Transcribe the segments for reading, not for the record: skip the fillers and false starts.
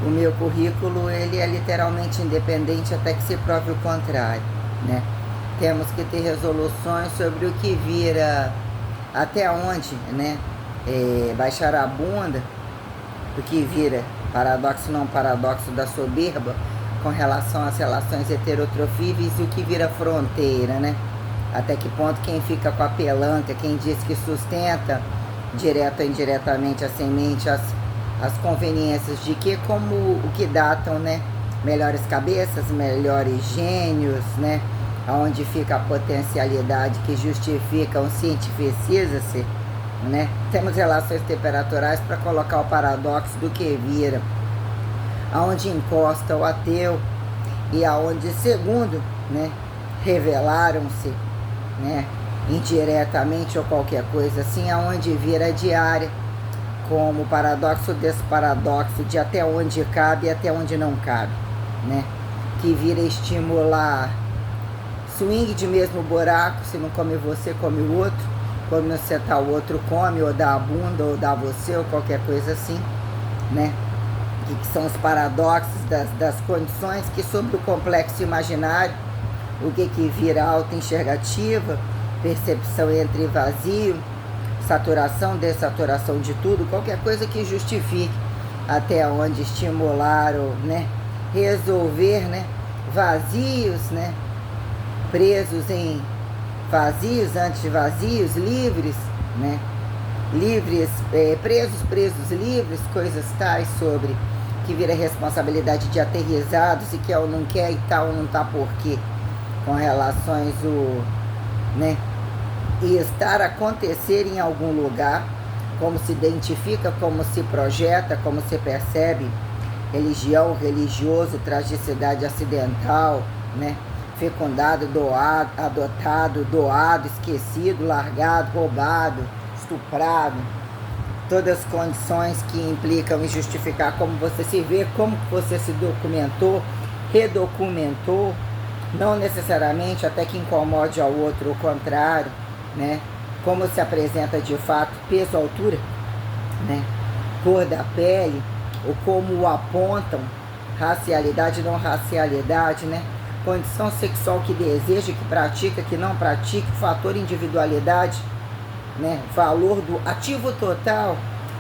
o meu currículo ele é literalmente independente até que se prove o contrário, né? Temos que ter resoluções sobre o que vira, até onde, né? Baixar a bunda, o que vira paradoxo não paradoxo da soberba com relação às relações heterotrofíveis e o que vira fronteira, né? Até que ponto quem fica com a pelanca, quem diz que sustenta direta ou indiretamente a semente, as conveniências de que, como o que datam, né? Melhores cabeças, melhores gênios, né? Onde fica a potencialidade que justifica um cientificiza-se, né? Temos relações temperaturais para colocar o paradoxo do que vira, aonde encosta o ateu e aonde, segundo, né, revelaram-se, né, indiretamente ou qualquer coisa assim, aonde vira diária, como o paradoxo desse paradoxo de até onde cabe e até onde não cabe, né, que vira estimular swing de mesmo buraco, se não come você, come o outro, quando você tá o outro come, ou dá a bunda, ou dá você, ou qualquer coisa assim, né, que são os paradoxos das condições que sobre o complexo imaginário, o que vira auto-enxergativa, percepção entre vazio, saturação, dessaturação de tudo, qualquer coisa que justifique até onde estimular ou, né, resolver, né, vazios, né, presos em vazios, antivazios, livres, né, livres, presos, livres, coisas tais sobre que vira responsabilidade de aterrizados e quer ou não quer e tal ou não tá por quê, com relações né, e estar acontecer em algum lugar, como se identifica, como se projeta, como se percebe, religião, religioso, tragicidade acidental, né, fecundado, doado, adotado, doado, esquecido, largado, roubado, estuprado, todas as condições que implicam em justificar como você se vê, como você se documentou, redocumentou, não necessariamente até que incomode ao outro o contrário, né? Como se apresenta de fato, peso, altura, né? Cor da pele, ou como o apontam, racialidade, não racialidade, né? Condição sexual que deseja, que pratica, que não pratica, fator individualidade, né? Valor do ativo total,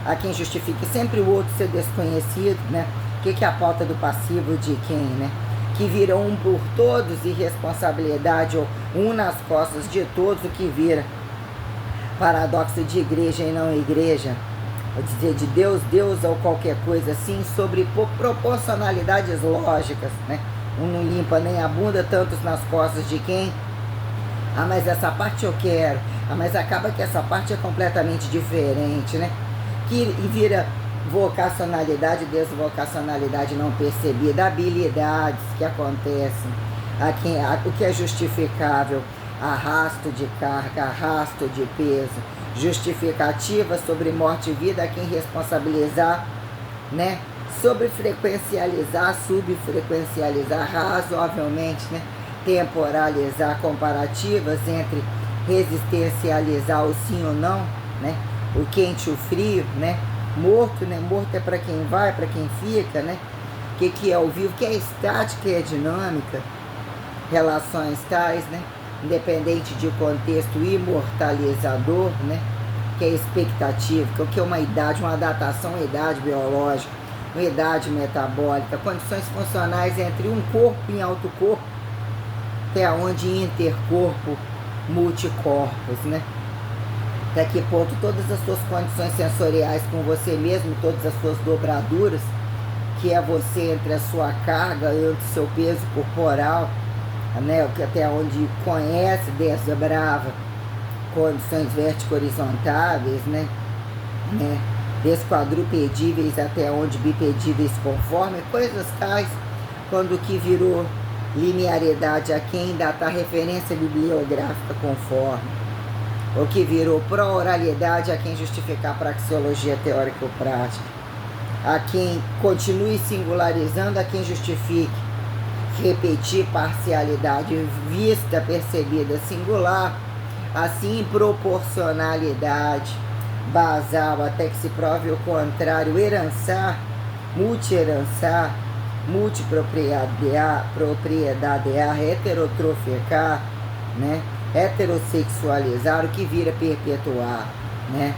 a quem justifique sempre o outro ser desconhecido, né? O que é a pauta do passivo de quem, né? Que vira um por todos e responsabilidade, ou um nas costas de todos, o que vira paradoxo de igreja e não igreja, ou dizer de Deus, Deus ou qualquer coisa assim, sobre proporcionalidades lógicas, né? Um não limpa nem a bunda, tantos nas costas de quem? Ah, mas essa parte eu quero. Ah, mas acaba que essa parte é completamente diferente, né? Que vira vocacionalidade, desvocacionalidade não percebida, habilidades que acontecem, o que é justificável, arrasto de carga, arrasto de peso, justificativa sobre morte e vida, a quem responsabilizar, né? Sobre frequencializar, subfrequencializar, razoavelmente, né? Temporalizar comparativas entre resistencializar o sim ou não, né? O quente e o frio, né? Morto, né? Morto é para quem vai, para quem fica, né? O que é o vivo, que é estática e é dinâmica, relações tais, né? Independente de contexto imortalizador, né? Que é expectativa, o que é uma idade, uma datação, uma idade biológica, uma idade metabólica, condições funcionais entre um corpo e outro corpo, até onde intercorpo, multicorpos, né? Até que ponto todas as suas condições sensoriais com você mesmo, todas as suas dobraduras, que é você entre a sua carga e o seu peso corporal, né? Até onde conhece, desbrava condições vertico-horizontáveis, né? Desquadrupedíveis até onde bipedíveis conforme, coisas tais, quando o que virou linearidade a quem datar referência bibliográfica conforme, o que virou pró-oralidade a quem justificar praxeologia teórica ou prática, a quem continue singularizando, a quem justifique repetir parcialidade vista, percebida, singular, assim proporcionalidade basal até que se prove o contrário, herançar multierançar, multipropriedadear, heterotroficar, né? Heterossexualizar, o que vira perpetuar, né?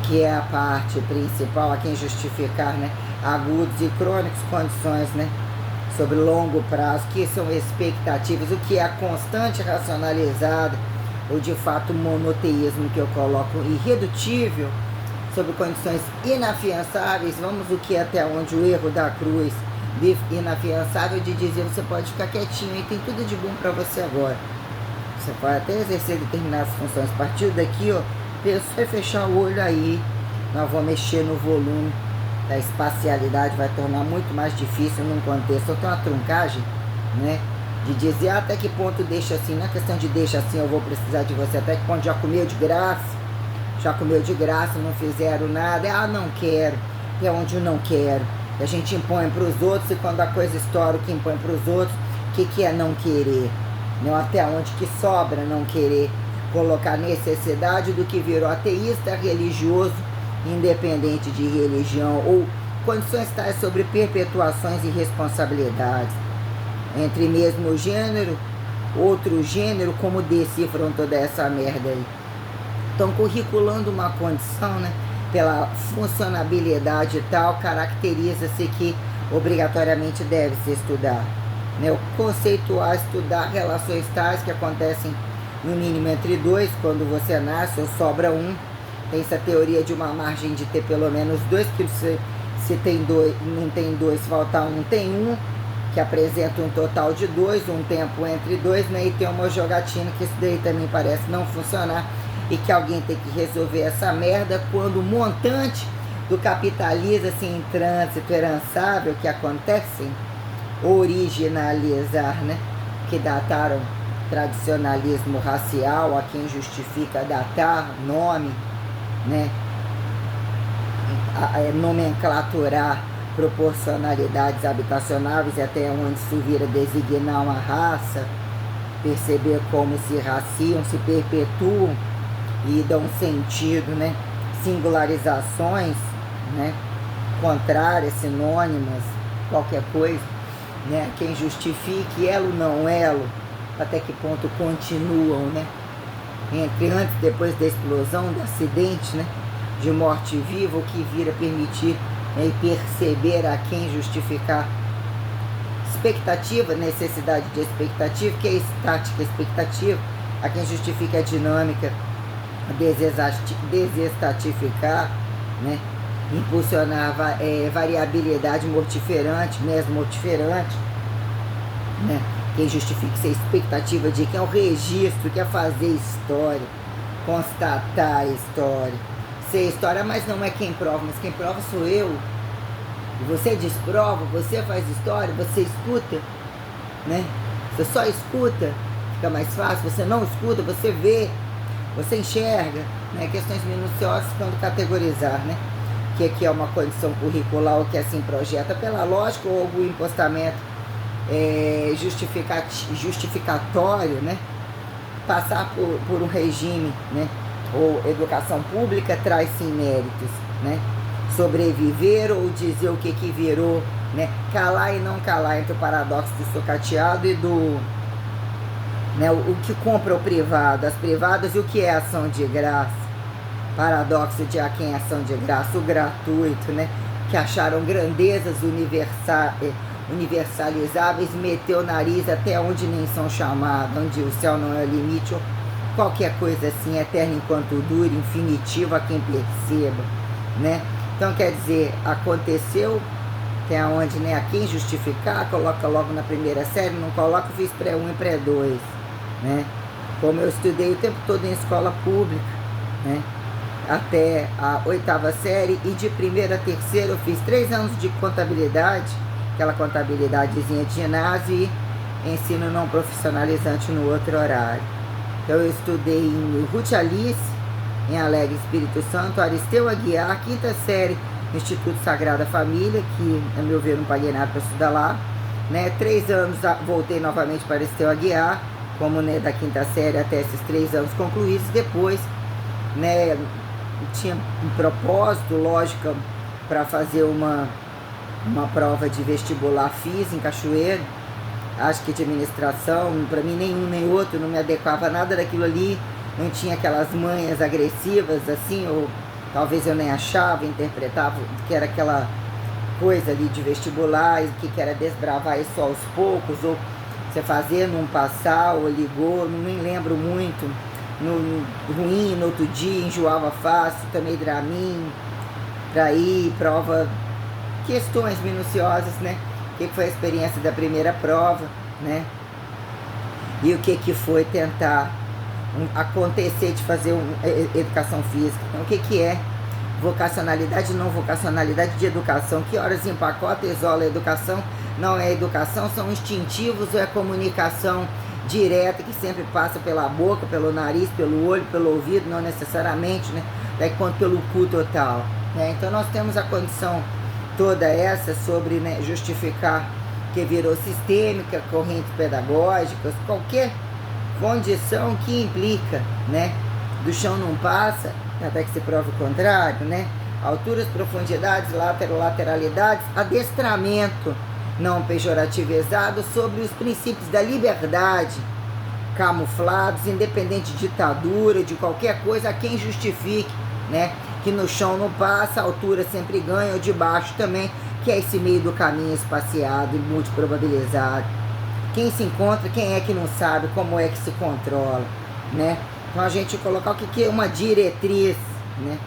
Que é a parte principal, a quem justificar, né? Agudos e crônicos, condições, né? Sobre longo prazo, que são expectativas, o que é a constante racionalizada, ou de fato monoteísmo que eu coloco irredutível, sobre condições inafiançáveis, vamos o que é até onde o erro da cruz, inafiançável de dizer você pode ficar quietinho e tem tudo de bom para você agora. Você pode até exercer determinadas funções. A partir daqui, ó, pensou em fechar o olho aí, nós vamos mexer no volume da espacialidade, vai tornar muito mais difícil num contexto. Então tem uma truncagem, né? De dizer até que ponto deixa assim, não é questão de deixa assim, eu vou precisar de você, até que ponto já comeu de graça, não fizeram nada, não quero, até onde eu não quero. A gente impõe para os outros, e quando a coisa estoura, o que impõe para os outros, o que é não querer? Não, até onde que sobra não querer colocar necessidade do que virou ateísta, religioso, independente de religião, ou condições tais sobre perpetuações e responsabilidades. Entre mesmo gênero, outro gênero, como decifram toda essa merda aí? Estão curriculando uma condição, né? Pela funcionabilidade e tal, caracteriza-se que obrigatoriamente deve-se estudar. Né? O conceituar, estudar relações tais que acontecem no mínimo entre dois, quando você nasce ou sobra um. Tem essa teoria de uma margem de ter pelo menos dois, que se tem dois, não tem dois, faltar um, tem um, que apresenta um total de dois, um tempo entre dois, né? E tem uma jogatina que isso daí também parece não funcionar, e que alguém tem que resolver essa merda quando o montante do capitalismo assim, em trânsito herançável que acontecem, originalizar, né? Que dataram tradicionalismo racial, a quem justifica datar, nome, né? Nomenclaturar proporcionalidades habitacionáveis, até onde se vira designar uma raça, perceber como se raciam, se perpetuam e dão sentido, né? Singularizações, né? Contrárias, sinônimas, qualquer coisa, né? Quem justifique elo não elo, até que ponto continuam, né? Entre antes e depois da explosão, do acidente, né? De morte viva, o que vira permitir, né? E perceber a quem justificar expectativa, necessidade de expectativa, que é estática expectativa, a quem justifica a dinâmica, desestatificar, né? Impulsionar variabilidade mortiferante, mesmo mortiferante, né? Quem justifica essa expectativa de quem é o registro, quer fazer história, constatar a história, ser história, mas não é quem prova, mas quem prova sou eu. E você desprova, você faz história, você escuta, né? Você só escuta, fica mais fácil, você não escuta, você vê, você enxerga, né? Questões minuciosas quando categorizar, né? Que aqui é uma condição curricular, o que assim projeta pela lógica ou o impostamento justificatório, né? Passar por um regime, né? Ou educação pública traz sim méritos, né? Sobreviver ou dizer o que virou, né? Calar e não calar, entre o paradoxo do socateado e do, né? O que compra o privado, as privadas, e o que é ação de graça, paradoxo de a quem é ação de graça, o gratuito, né? Que acharam grandezas universalizáveis, meteu o nariz até onde nem são chamados, onde o céu não é o limite, ou qualquer coisa assim, eterna enquanto dure, infinitivo a quem perceba, né? Então, quer dizer, aconteceu, tem aonde, né, a quem justificar, coloca logo na primeira série, não coloca, fiz pré-1 e pré-2, né? Como eu estudei o tempo todo em escola pública, né? Até a 8ª série, e de primeira a terceira eu fiz 3 anos de contabilidade, aquela contabilidadezinha de ginásio, e ensino não profissionalizante no outro horário. Então eu estudei em Ruth Alice, em Alegre Espírito Santo, Aristeu Aguiar, 5ª série, Instituto Sagrada Família, que, a meu ver, não paguei nada para estudar lá, né? 3 anos voltei novamente para Aristeu Aguiar, como, né, da 5ª série até esses 3 anos concluídos. Depois, né, tinha um propósito, lógica, para fazer uma uma prova de vestibular, fiz em Cachoeiro, acho que de administração, para mim nenhum nem outro, não me adequava a nada daquilo ali, não tinha aquelas manhas agressivas assim, ou talvez eu nem achava, interpretava que era aquela coisa ali de vestibular, que era desbravar isso aos poucos, ou você fazer, não passar, ou ligou, não me lembro muito, no ruim, no outro dia, enjoava fácil, tomei Dramin, para ir, prova, questões minuciosas, né? O que foi a experiência da primeira prova, né? E o que foi tentar acontecer de fazer educação física. Então, o que é vocacionalidade e não vocacionalidade de educação? Que horas empacota, isola a educação? Não é educação, são instintivos ou é comunicação direta que sempre passa pela boca, pelo nariz, pelo olho, pelo ouvido, não necessariamente, né? Daí quanto pelo cu total, né? Então nós temos a condição toda essa sobre, né, justificar que virou sistêmica, correntes pedagógicas, qualquer condição que implica, né? Do chão não passa, até que se prove o contrário, né? Alturas, profundidades, lateralidades, adestramento não pejorativizado sobre os princípios da liberdade, camuflados, independente de ditadura, de qualquer coisa, a quem justifique, né? Que no chão não passa, a altura sempre ganha, ou de baixo também, que é esse meio do caminho espaciado e multiprobabilizado. Quem se encontra, quem é que não sabe como é que se controla, né? Então a gente colocar o que é uma diretriz, né?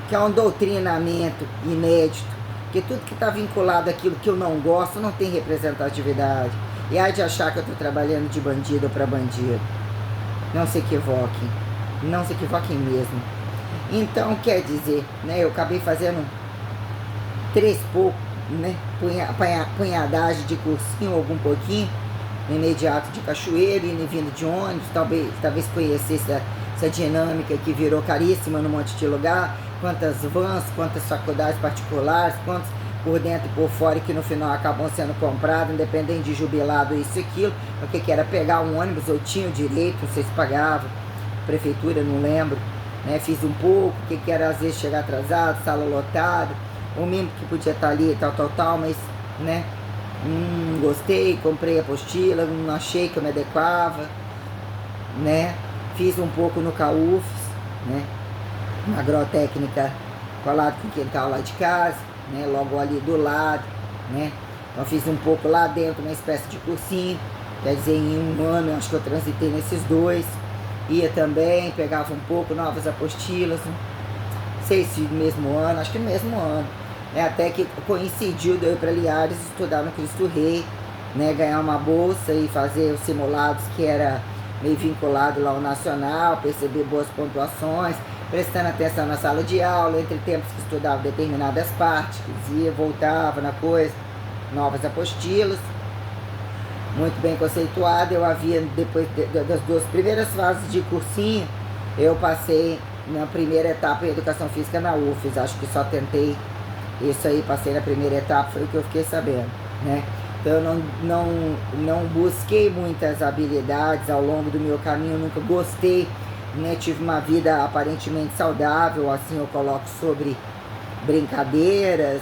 Que é um doutrinamento inédito, porque tudo que está vinculado àquilo que eu não gosto não tem representatividade. E há de achar que eu estou trabalhando de bandido para bandido. Não se equivoquem, não se equivoquem mesmo. Então, quer dizer, né, eu acabei fazendo 3 pouco, né, punhadagem de cursinho, algum pouquinho, no imediato de Cachoeiro, indo e vindo de ônibus, talvez conhecesse essa dinâmica que virou caríssima num monte de lugar, quantas vans, quantas faculdades particulares, quantos por dentro e por fora, que no final acabam sendo comprados, independente de jubilado, isso e aquilo, o que era pegar um ônibus, ou tinha o direito, não sei se pagava, prefeitura, não lembro, né, fiz um pouco, o que era às vezes chegar atrasado, sala lotada, ou mesmo que podia estar ali, tal, mas, né, gostei, comprei a apostila, não achei que eu me adequava, né, fiz um pouco no CAUFES, né, uma agrotécnica colado com o quintal lá de casa, né, logo ali do lado, né, então fiz um pouco lá dentro, uma espécie de cursinho, quer dizer, em um ano acho que eu transitei nesses 2, ia também, pegava um pouco, novas apostilas, não sei se no mesmo ano, acho que no mesmo ano, né, até que coincidiu de eu ir para Linhares estudar no Cristo Rei, né, ganhar uma bolsa e fazer os simulados que era meio vinculado lá ao nacional, perceber boas pontuações, prestando atenção na sala de aula, entre tempos que estudava determinadas partes, ia, voltava na coisa, novas apostilas, muito bem conceituada. Eu havia, depois das 2 primeiras fases de cursinho, eu passei na primeira etapa em Educação Física na UFES, acho que só tentei isso aí, passei na primeira etapa, foi o que eu fiquei sabendo, né? Então eu não busquei muitas habilidades ao longo do meu caminho, nunca gostei, né? Tive uma vida aparentemente saudável, assim eu coloco, sobre brincadeiras,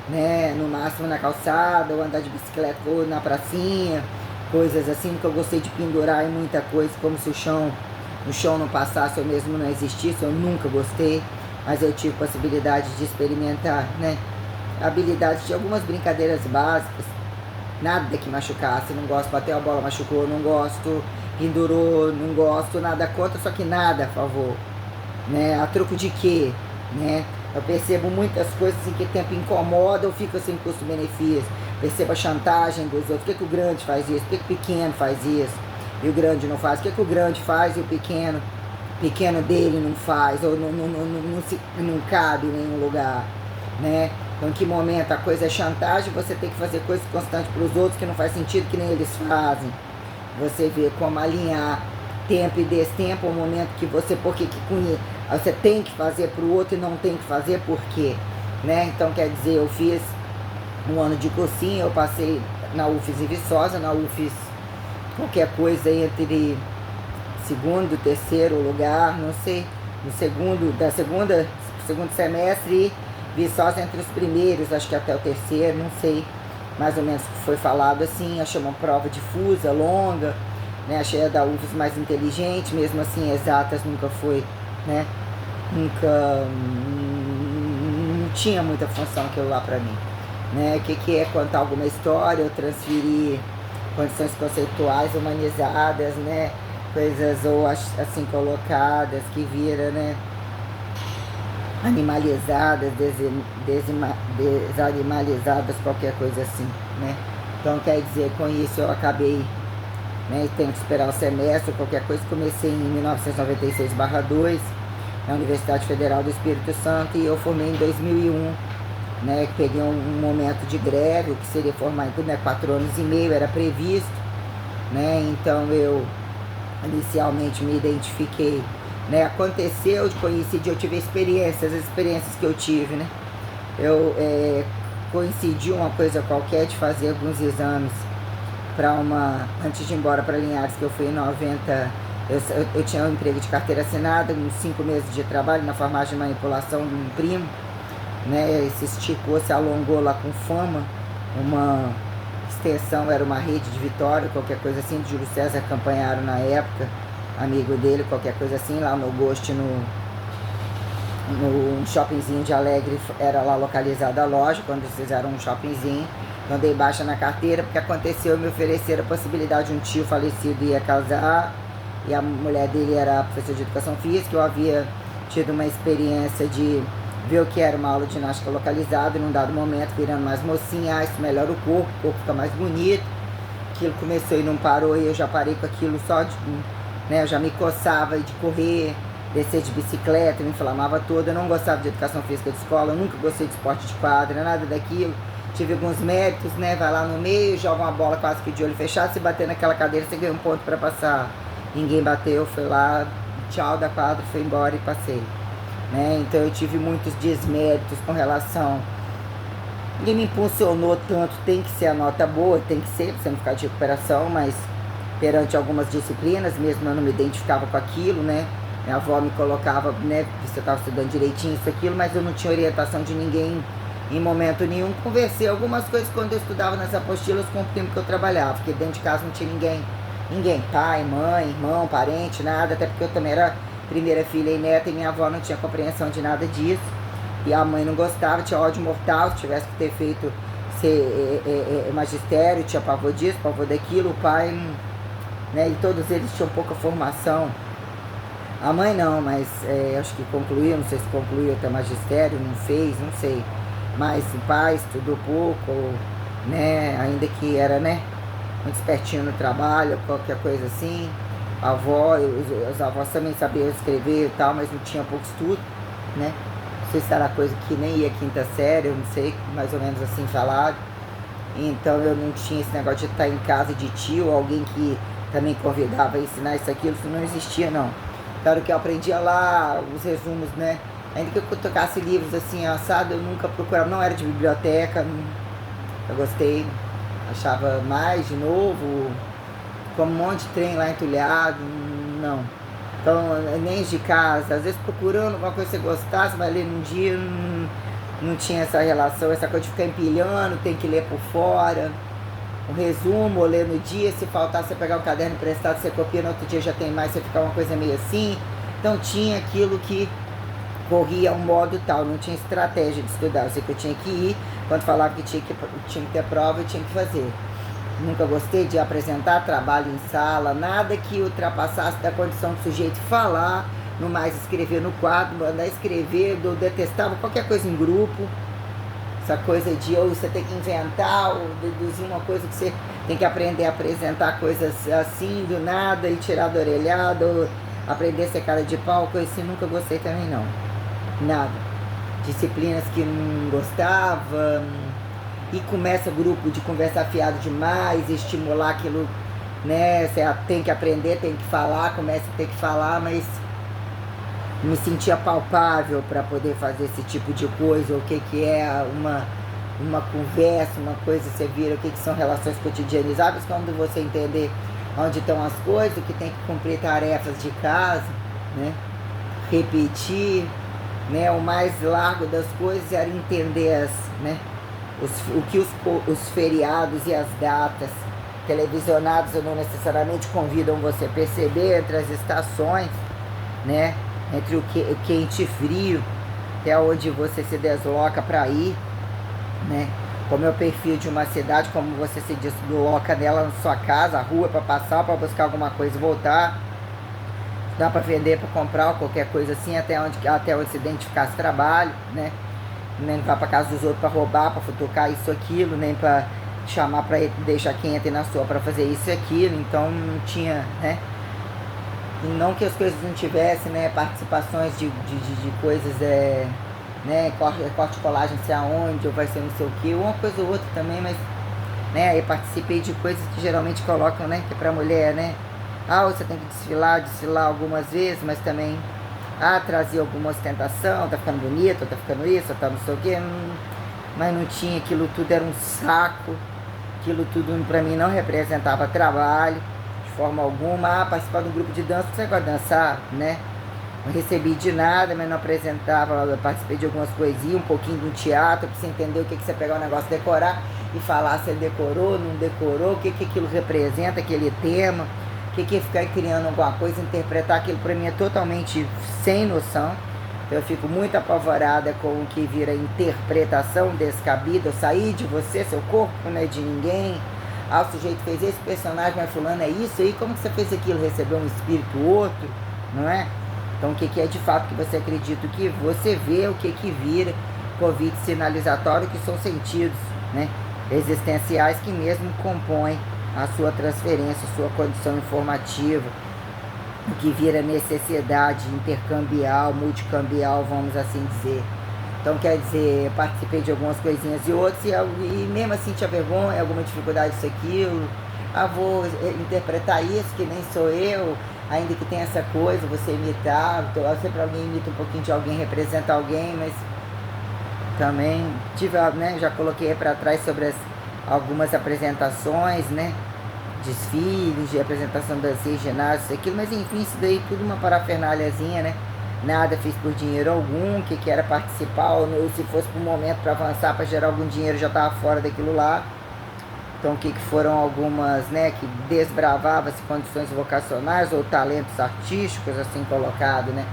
né? No máximo na calçada, ou andar de bicicleta, ou na pracinha, coisas assim. Nunca gostei de pendurar em muita coisa, como se o chão não passasse ou mesmo não existisse, eu nunca gostei, mas eu tive possibilidade de experimentar, né? Habilidades de algumas brincadeiras básicas, nada que machucasse, não gosto, bateu a bola, machucou, não gosto, pendurou, não gosto, nada contra, só que nada a favor, né? A troco de quê, né? Eu percebo muitas coisas em que o tempo incomoda, eu fico sem custo-benefício, percebo a chantagem dos outros, por que o grande faz isso, por que o pequeno faz isso, e o grande não faz, por que o grande faz e o pequeno dele não faz, ou não cabe em nenhum lugar, né? Então, em que momento a coisa é chantagem, você tem que fazer coisas constantes para os outros que não faz sentido, que nem eles fazem. Você vê como alinhar tempo e destempo, o momento que você, você tem que fazer para o outro e não tem que fazer por quê, né? Então, quer dizer, eu fiz um ano de cursinho, eu passei na UFES em Viçosa, na UFES qualquer coisa entre segundo, terceiro lugar, não sei, no segundo semestre, e Viçosa entre os primeiros, acho que até o terceiro, não sei, mais ou menos foi falado assim. Achei uma prova difusa, longa, né? Achei a da UFES mais inteligente, mesmo assim exatas nunca foi, né? Nunca, não tinha muita função aquilo lá para mim, né? O que é contar alguma história ou transferir condições conceituais humanizadas, né? Coisas ou assim colocadas que vira, né? Animalizadas, desanimalizadas, qualquer coisa assim, né? Então quer dizer, com isso eu acabei, né, tenho que esperar o semestre, qualquer coisa. Comecei em 1996/2 na Universidade Federal do Espírito Santo e eu formei em 2001, né? Peguei um momento de greve, o que seria formar em tudo, né, 4 anos e meio, era previsto, né? Então eu inicialmente me identifiquei, né? Aconteceu de coincidir, eu tive experiências, as experiências que eu tive, né? Eu coincidiu uma coisa qualquer de fazer alguns exames para antes de ir embora para Linhares, que eu fui em 90, eu tinha um emprego de carteira assinada, uns 5 meses de trabalho na farmácia de manipulação de um primo, né? Se esticou, se alongou lá com fama, uma extensão, era uma rede de Vitória, qualquer coisa assim, de Júlio César Campanharo na época, amigo dele, qualquer coisa assim, lá no Gosto, no shoppingzinho de Alegre, era lá localizada a loja, quando eles fizeram um shoppingzinho. Eu dei baixa na carteira, porque aconteceu, me ofereceram a possibilidade de um tio falecido ia casar, e a mulher dele era professora de educação física. Eu havia tido uma experiência de ver o que era uma aula de ginástica localizada, e num dado momento, virando mais mocinha, isso melhora o corpo fica mais bonito. Aquilo começou e não parou, e eu já parei com aquilo só de, né, eu já me coçava de correr, descer de bicicleta, me inflamava toda. Eu não gostava de educação física de escola, eu nunca gostei de esporte de quadra, nada daquilo. Tive alguns méritos, né? Vai lá no meio, joga uma bola quase que de olho fechado, se bater naquela cadeira, você ganha um ponto para passar. Ninguém bateu, foi lá, tchau da quadra, foi embora e passei, né? Então eu tive muitos desméritos com relação. Ninguém me impulsionou tanto, tem que ser a nota boa, tem que ser, pra você não ficar de recuperação, mas perante algumas disciplinas, mesmo eu não me identificava com aquilo, né? Minha avó me colocava, né, que você estava estudando direitinho isso, aquilo, mas eu não tinha orientação de ninguém em momento nenhum. Conversei algumas coisas quando eu estudava nas apostilas com o primo que eu trabalhava, porque dentro de casa não tinha ninguém, pai, mãe, irmão, parente, nada, até porque eu também era primeira filha e neta, e minha avó não tinha compreensão de nada disso, e a mãe não gostava, tinha ódio mortal, se tivesse que ter feito magistério, tinha pavor disso, pavor daquilo. O pai, né, e todos eles tinham pouca formação. A mãe não, mas acho que concluiu, não sei se concluiu até magistério, não fez, não sei. Mas o pai estudou pouco, né, ainda que era, né, muito espertinho no trabalho, qualquer coisa assim. A avó, os avós também sabiam escrever e tal, mas não tinha pouco estudo, né. Não sei se era coisa que nem ia quinta série, eu não sei, mais ou menos assim falado. Então eu não tinha esse negócio de estar em casa de tio, alguém que também convidava a ensinar isso, aquilo, isso não existia não. Claro que eu aprendia lá os resumos, né? Ainda que eu tocasse livros assim, assado, eu nunca procurava, não era de biblioteca, eu gostei, achava mais de novo, como um monte de trem lá entulhado, não. Então, nem de casa, às vezes procurando alguma coisa que você gostasse, mas ler num dia, não tinha essa relação, essa coisa de ficar empilhando, tem que ler por fora. Um resumo, ou ler no dia, se faltar você pegar um caderno emprestado, você copia, no outro dia já tem mais, você fica uma coisa meio assim. Então tinha aquilo que corria um modo tal, não tinha estratégia de estudar. Eu sei que eu tinha que ir, quando falava que tinha que ter prova, eu tinha que fazer. Nunca gostei de apresentar trabalho em sala, nada que ultrapassasse da condição do sujeito falar, no mais escrever no quadro, mandar escrever, eu detestava qualquer coisa em grupo. Essa coisa de ou você tem que inventar ou deduzir uma coisa que você tem que aprender a apresentar coisas assim do nada e tirar da orelhada, ou aprender a ser cara de pau, coisa assim, nunca gostei também não. Nada. Disciplinas que não gostava, e começa grupo de conversa fiado demais, estimular aquilo, né? Você tem que aprender, tem que falar, começa a ter que falar, mas me sentia palpável para poder fazer esse tipo de coisa, o que é uma conversa, uma coisa, você vira o que são relações cotidianizáveis, quando você entender onde estão as coisas, que tem que cumprir tarefas de casa, né? Repetir, né, o mais largo das coisas era entender né, o que os feriados e as datas televisionados não necessariamente convidam você a perceber entre as estações, né, entre o quente e frio, até onde você se desloca para ir, né, como é o perfil de uma cidade, como você se desloca nela na sua casa, a rua para passar, para buscar alguma coisa e voltar. Dá para vender, para comprar, ou qualquer coisa assim, até onde se identificar esse trabalho, né? Nem vai para casa dos outros para roubar, para futucar isso, aquilo, nem para chamar para deixar quem entra na sua para fazer isso e aquilo. Então não tinha, né? E não que as coisas não tivessem, né? Participações de coisas, né? Corte e colagem, não sei aonde, ou vai ser não sei o que, uma coisa ou outra também, mas, né? Eu participei de coisas que geralmente colocam, né? Que é para mulher, né? Você tem que desfilar algumas vezes, mas também, trazer alguma ostentação, tá ficando bonito, tá ficando isso, tá não sei o quê, mas não tinha, aquilo tudo era um saco, aquilo tudo pra mim não representava trabalho, de forma alguma. Participar de um grupo de dança, você gosta de dançar, né? Não recebi de nada, mas não apresentava, eu participei de algumas coisinhas, um pouquinho de um teatro, pra você entender o que você pegar o negócio, decorar e falar se ele decorou, não decorou, o que aquilo representa, aquele tema. O que é ficar criando alguma coisa, interpretar aquilo para mim é totalmente sem noção. Eu fico muito apavorada com o que vira interpretação descabida. Eu saí de você, seu corpo não é de ninguém. O sujeito fez esse personagem, mas fulano é isso aí. Como que você fez aquilo? Recebeu um espírito outro, não é? Então o que é de fato que você acredita? O que você vê, o que vira convite sinalizatório, que são sentidos, né, existenciais que mesmo compõem a sua transferência, a sua condição informativa, o que vira necessidade intercambial, multicambial, vamos assim dizer. Então, quer dizer, participei de algumas coisinhas e outras, e mesmo assim tinha vergonha, alguma dificuldade disso, aquilo. Vou interpretar isso, que nem sou eu, ainda que tenha essa coisa, você imitar, sempre alguém imita um pouquinho de alguém, representa alguém, mas também tive, né, já coloquei para trás sobre algumas apresentações, né, desfiles, de apresentação dancei, ginásio, isso, aquilo, mas enfim, isso daí tudo uma parafernalhazinha, né, nada fiz por dinheiro algum, que era participar, ou se fosse por um momento para avançar, para gerar algum dinheiro, já estava fora daquilo lá. Então, o que foram algumas, né, que desbravava-se condições vocacionais ou talentos artísticos, assim colocado, né,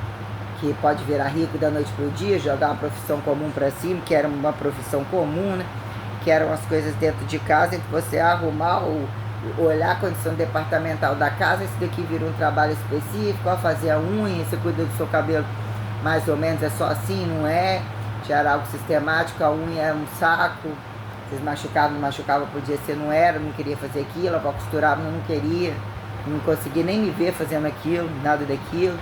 que pode virar rico da noite para o dia, jogar uma profissão comum para cima, que era uma profissão comum, né, que eram as coisas dentro de casa, entre você arrumar ou olhar a condição departamental da casa, isso daqui vira um trabalho específico, fazer a unha, você cuida do seu cabelo, mais ou menos é só assim, não é? Tirar algo sistemático, a unha é um saco, vocês machucavam, não machucavam, podia ser, não era, não queria fazer aquilo, a avó costurava, não queria, não conseguia nem me ver fazendo aquilo, nada daquilo,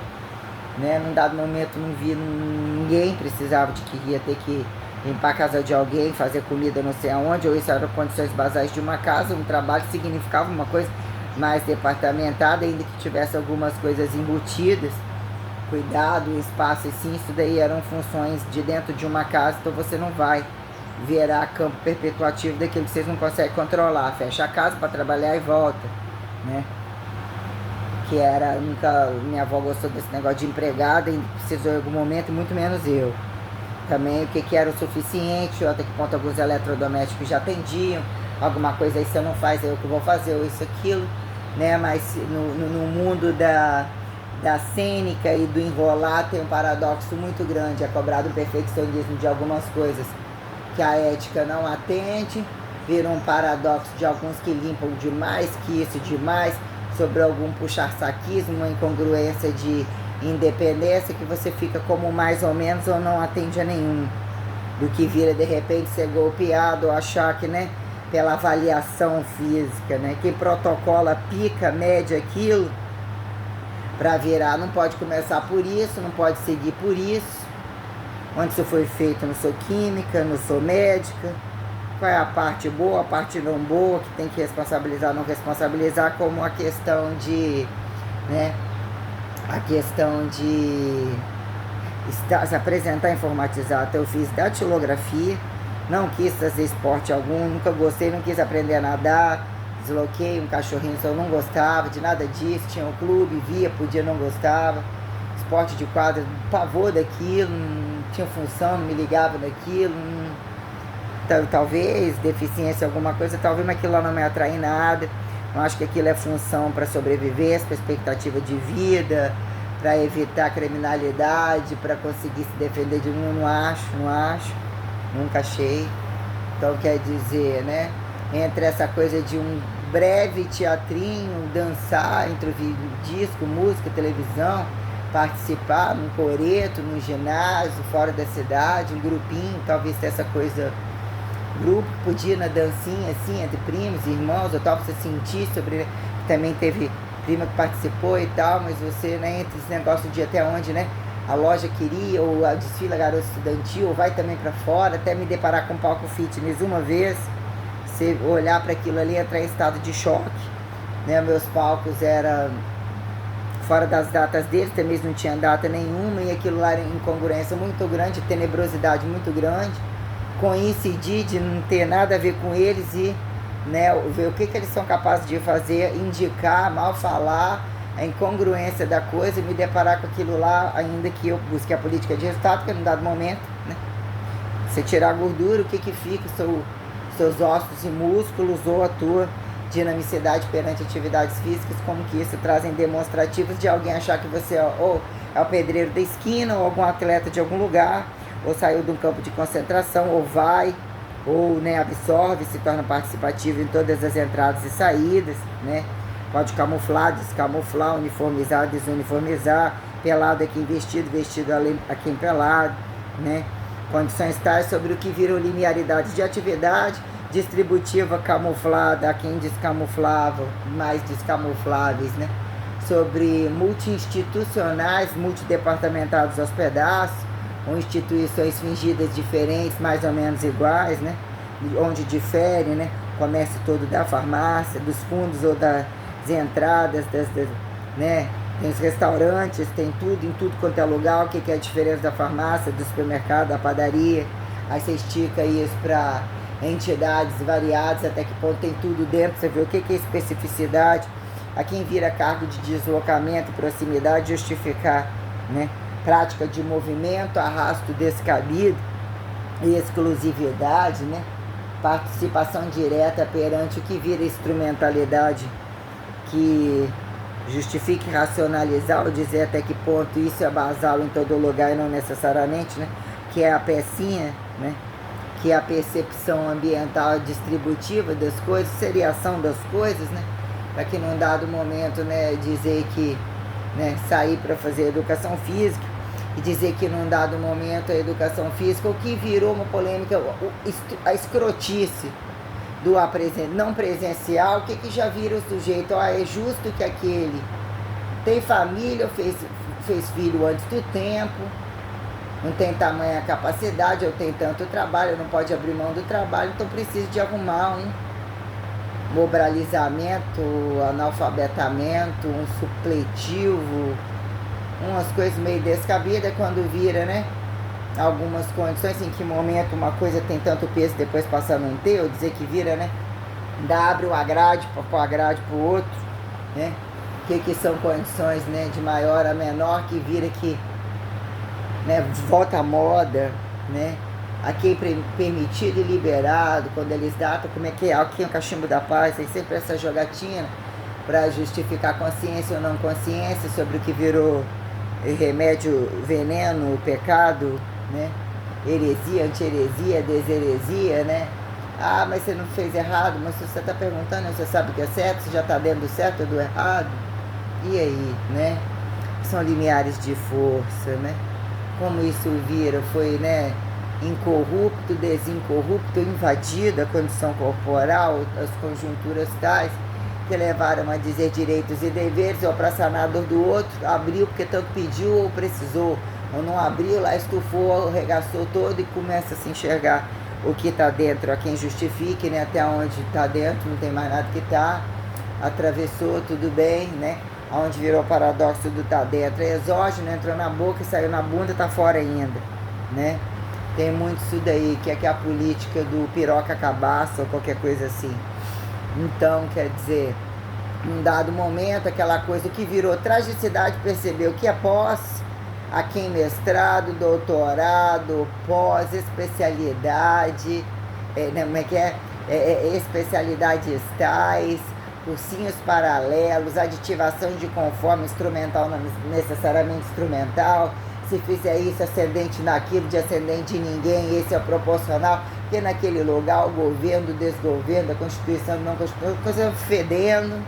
né? Num dado momento não vi, ninguém precisava de que ia ter que limpar a casa de alguém, fazer comida não sei aonde, ou isso eram condições basais de uma casa, um trabalho significava uma coisa mais departamentada, ainda que tivesse algumas coisas embutidas, cuidado, espaço, assim, isso daí eram funções de dentro de uma casa, então você não vai virar campo perpetuativo daquilo que vocês não conseguem controlar, fecha a casa para trabalhar e volta, né? Que era, nunca, minha avó gostou desse negócio de empregada, e precisou em algum momento, muito menos eu. Também o que era o suficiente, até que ponto alguns eletrodomésticos já atendiam, alguma coisa aí você não faz, é eu que vou fazer, ou isso, aquilo, né? Mas no mundo da cênica e do enrolar tem um paradoxo muito grande, é cobrado o perfeccionismo de algumas coisas que a ética não atende, vira um paradoxo de alguns que limpam demais, que isso demais, sobre algum puxar-saquismo, uma incongruência de independência, que você fica como mais ou menos ou não atende a nenhum, do que vira de repente ser golpeado ou achar que, né, pela avaliação física, né, que protocola, pica, mede aquilo para virar, não pode começar por isso, não pode seguir por isso, onde isso foi feito, não sou química, não sou médica, qual é a parte boa, a parte não boa, que tem que responsabilizar, não responsabilizar, como a questão de, né, a questão de se apresentar informatizado. Eu fiz datilografia, não quis fazer esporte algum, nunca gostei, não quis aprender a nadar, desloquei um cachorrinho, eu não gostava de nada disso, tinha um clube, via, podia, não gostava. transporte de quadra, pavor daquilo, não tinha função, não me ligava daquilo, talvez deficiência alguma coisa, talvez, mas aquilo lá não me atrai nada. Não acho que aquilo é função para sobrevivência, para expectativa de vida, para evitar criminalidade, para conseguir se defender de mim. Não acho, nunca achei. Então quer dizer, né, entre essa coisa de um breve teatrinho, dançar, entre disco, música, televisão, participar num coreto, num ginásio, fora da cidade, um grupinho, talvez ter essa coisa, grupo, podia ir na dancinha, assim, entre primos, irmãos, ou tal, pra você sentir sobre, também teve prima que participou e tal, mas você, né, entre esse negócio de até onde, né, a loja queria, ou a desfila garota estudantil, ou vai também para fora, até me deparar com o palco fitness uma vez, você olhar para aquilo ali, entrar em estado de choque, né, meus palcos eram fora das datas deles, também não tinha data nenhuma, e aquilo lá era incongruência muito grande, tenebrosidade muito grande, coincidir de não ter nada a ver com eles e, né, ver o que eles são capazes de fazer, indicar, mal falar, a incongruência da coisa e me deparar com aquilo lá, ainda que eu busque a política de resultado, porque num dado momento, né, você tirar a gordura, o que fica? Seus ossos e músculos ou a tua dinamicidade perante atividades físicas, como que isso trazem demonstrativos de alguém achar que você ou é o pedreiro da esquina, ou algum atleta de algum lugar, ou saiu de um campo de concentração, ou vai, ou, né, absorve, se torna participativo em todas as entradas e saídas, né? Pode camuflar, descamuflar, uniformizar, desuniformizar, pelado aqui em vestido, vestido aqui em pelado, né? Condições tais sobre o que viram linearidades de atividade, distributiva camuflada, a quem descamuflava, mais descamufláveis, né? Sobre multi-institucionais, multidepartamentados aos pedaços, ou instituições fingidas diferentes, mais ou menos iguais, né? Onde difere, né? O comércio todo da farmácia, dos fundos ou das entradas, né? Tem os restaurantes, tem tudo, em tudo quanto é lugar, o que é a diferença da farmácia, do supermercado, da padaria. Aí você estica isso para entidades variadas, até que ponto tem tudo dentro, você vê o que é especificidade, a quem vira cargo de deslocamento, proximidade, justificar, né? Prática de movimento, arrasto descabido e exclusividade, né? Participação direta perante o que vira instrumentalidade, que justifique racionalizar ou dizer até que ponto isso é basal em todo lugar e não necessariamente, né? Que é a pecinha, né? Que é a percepção ambiental distributiva das coisas, seriação das coisas, né? Para que num dado momento, né, dizer que, né, sair para fazer educação física e dizer que num dado momento a educação física, o que virou uma polêmica, a escrotice do não presencial, o que já vira o sujeito? É justo que aquele tem família, fez filho antes do tempo, não tem tamanha capacidade, ou tem tanto trabalho, não pode abrir mão do trabalho, então precisa de arrumar um mobilizamento, analfabetamento, um supletivo, umas coisas meio descabidas quando vira, né? Algumas condições, em que momento uma coisa tem tanto peso, depois passa a não ter, ou dizer que vira, né? Abre uma grade para a grade para o outro, né? Que são condições, né, de maior a menor, que vira que, né, volta à moda, né? Aqui é permitido e liberado, quando eles datam, como é que é? Aqui é o cachimbo da paz, tem sempre essa jogatina para justificar consciência ou não consciência sobre o que virou remédio, veneno, pecado, né? Heresia, anti-heresia, desheresia, né? Ah, mas você não fez errado, mas se você está perguntando, você sabe o que é certo, você já está dentro do certo ou do errado? E aí, né? São limiares de força, né? Como isso vira, foi, né, incorrupto, desincorrupto, invadido a condição corporal, as conjunturas tais que levaram a dizer direitos e deveres, ou para sanar a dor do outro, abriu porque tanto pediu ou precisou, ou não abriu, lá estufou, arregaçou todo e começa a se enxergar o que está dentro, a quem justifique, né, até onde está dentro, não tem mais nada que está, atravessou, tudo bem, né, aonde virou o paradoxo do tá dentro, é exógeno, entrou na boca e saiu na bunda, está fora ainda, né, tem muito isso daí, que é a política do piroca cabaça ou qualquer coisa assim. Então, quer dizer, num dado momento, aquela coisa que virou tragicidade, percebeu que é posse, a quem mestrado, doutorado, pós-especialidade, como é que é? Especialidades tais, cursinhos paralelos, aditivação de conforme instrumental, não necessariamente instrumental, se fizer isso, ascendente naquilo, de ascendente em ninguém, esse é proporcional, porque naquele lugar o governo, o desgoverno, a Constituição, não Constituição, coisa fedendo.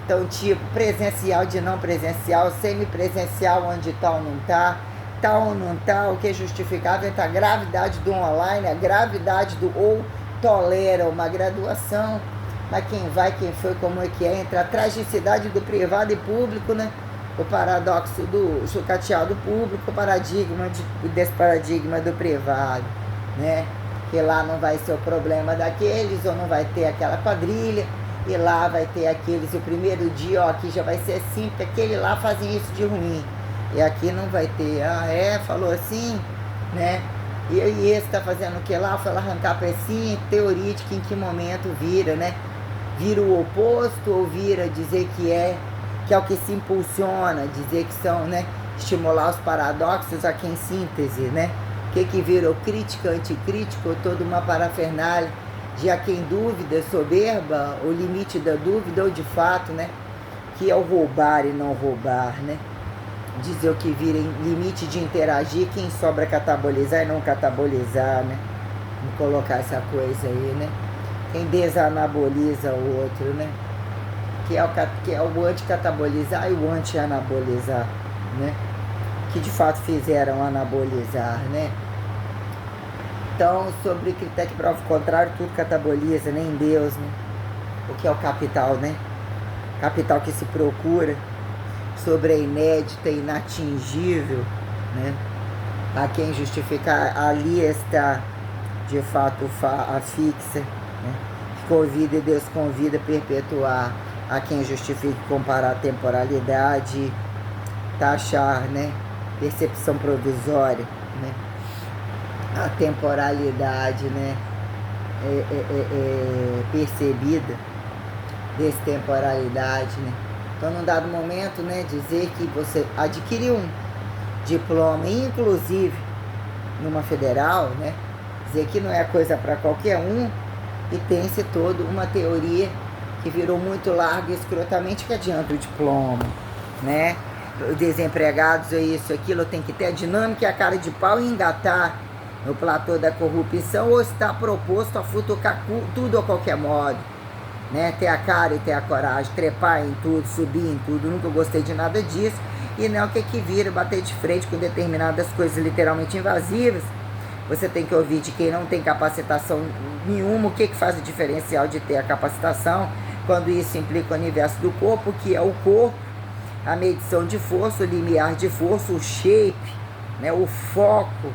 Então, tipo, presencial de não presencial, semipresencial onde tal não tá, o que é justificável entre a gravidade do online, a gravidade do ou tolera uma graduação, mas quem vai, quem foi, como é que é, entre a tragicidade do privado e público, né? O paradoxo do sucateado público, o paradigma desse paradigma do privado, né? Que lá não vai ser o problema daqueles, ou não vai ter aquela quadrilha, e lá vai ter aqueles, o primeiro dia, ó, aqui já vai ser assim, porque aquele lá fazem isso de ruim, e aqui não vai ter, falou assim, né? E esse tá fazendo o que lá? Foi lá arrancar precinho, teoria de que em que momento vira, né? Vira o oposto ou vira dizer que é o que se impulsiona, dizer que são, né? Estimular os paradoxos aqui em síntese, né? O que virou crítica, anticrítica, ou toda uma parafernália de a quem dúvida, soberba, o limite da dúvida, ou de fato, né? Que é o roubar e não roubar, né? Dizer o que vira limite de interagir, quem sobra catabolizar e não catabolizar, né? Vamos colocar essa coisa aí, né? Quem desanaboliza o outro, né? Que é o anticatabolizar e o anti-anabolizar, né? Que de fato fizeram anabolizar, né? Então, sobre critério que prova o contrário, tudo cataboliza, nem Deus, né? O que é o capital, né? Capital que se procura, sobre a inédita e inatingível, né? A quem justificar, ali está, de fato, a fixa, né? Convida e Deus convida a perpetuar, a quem justifica comparar a temporalidade, taxar, né? Percepção provisória, né? A temporalidade, né? Percebida, destemporalidade, né? Então, num dado momento, né, dizer que você adquiriu um diploma, inclusive numa federal, né, dizer que não é coisa para qualquer um, e tem-se toda uma teoria que virou muito larga e escrotamente, que adianta o diploma, né? Desempregados, é isso, aquilo, tem que ter a dinâmica e a cara de pau e engatar no platô da corrupção, ou está proposto a futucar tudo a qualquer modo, né? Ter a cara e ter a coragem, trepar em tudo, subir em tudo. Nunca gostei de nada disso. E não, o que vira, bater de frente com determinadas coisas literalmente invasivas. Você tem que ouvir de quem não tem capacitação nenhuma, o que faz o diferencial de ter a capacitação, quando isso implica o universo do corpo, que é o corpo, a medição de força, o limiar de força, o shape, né? O foco,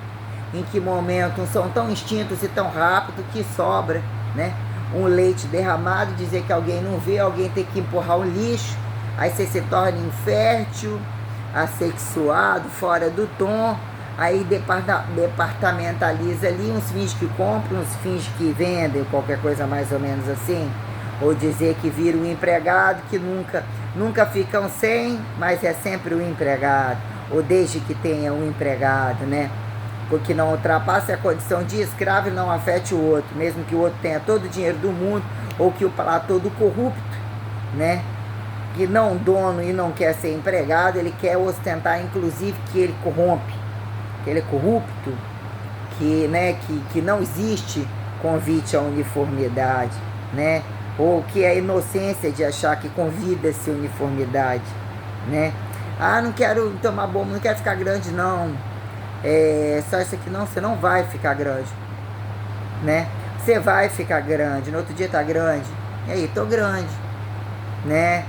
em que momento são tão instintos e tão rápido que sobra, né? Um leite derramado, dizer que alguém não vê, alguém tem que empurrar um lixo, aí você se torna infértil, assexuado, fora do tom, aí departamentaliza ali, uns fins que compram, uns fins que vendem, qualquer coisa mais ou menos assim, ou dizer que vira um empregado, que nunca ficam sem, mas é sempre o empregado, ou desde que tenha um empregado, né? Porque não ultrapasse a condição de escravo e não afete o outro, mesmo que o outro tenha todo o dinheiro do mundo, ou que o platô do corrupto, né? Que não dono e não quer ser empregado, ele quer ostentar, inclusive, que ele corrompe, que ele é corrupto, que, né, que não existe convite à uniformidade, né? Ou que é a inocência de achar que convida-se uniformidade, né? Não quero tomar bomba, não quero ficar grande, não. Só isso aqui não, você não vai ficar grande, né? Você vai ficar grande, no outro dia tá grande, e aí, tô grande, né?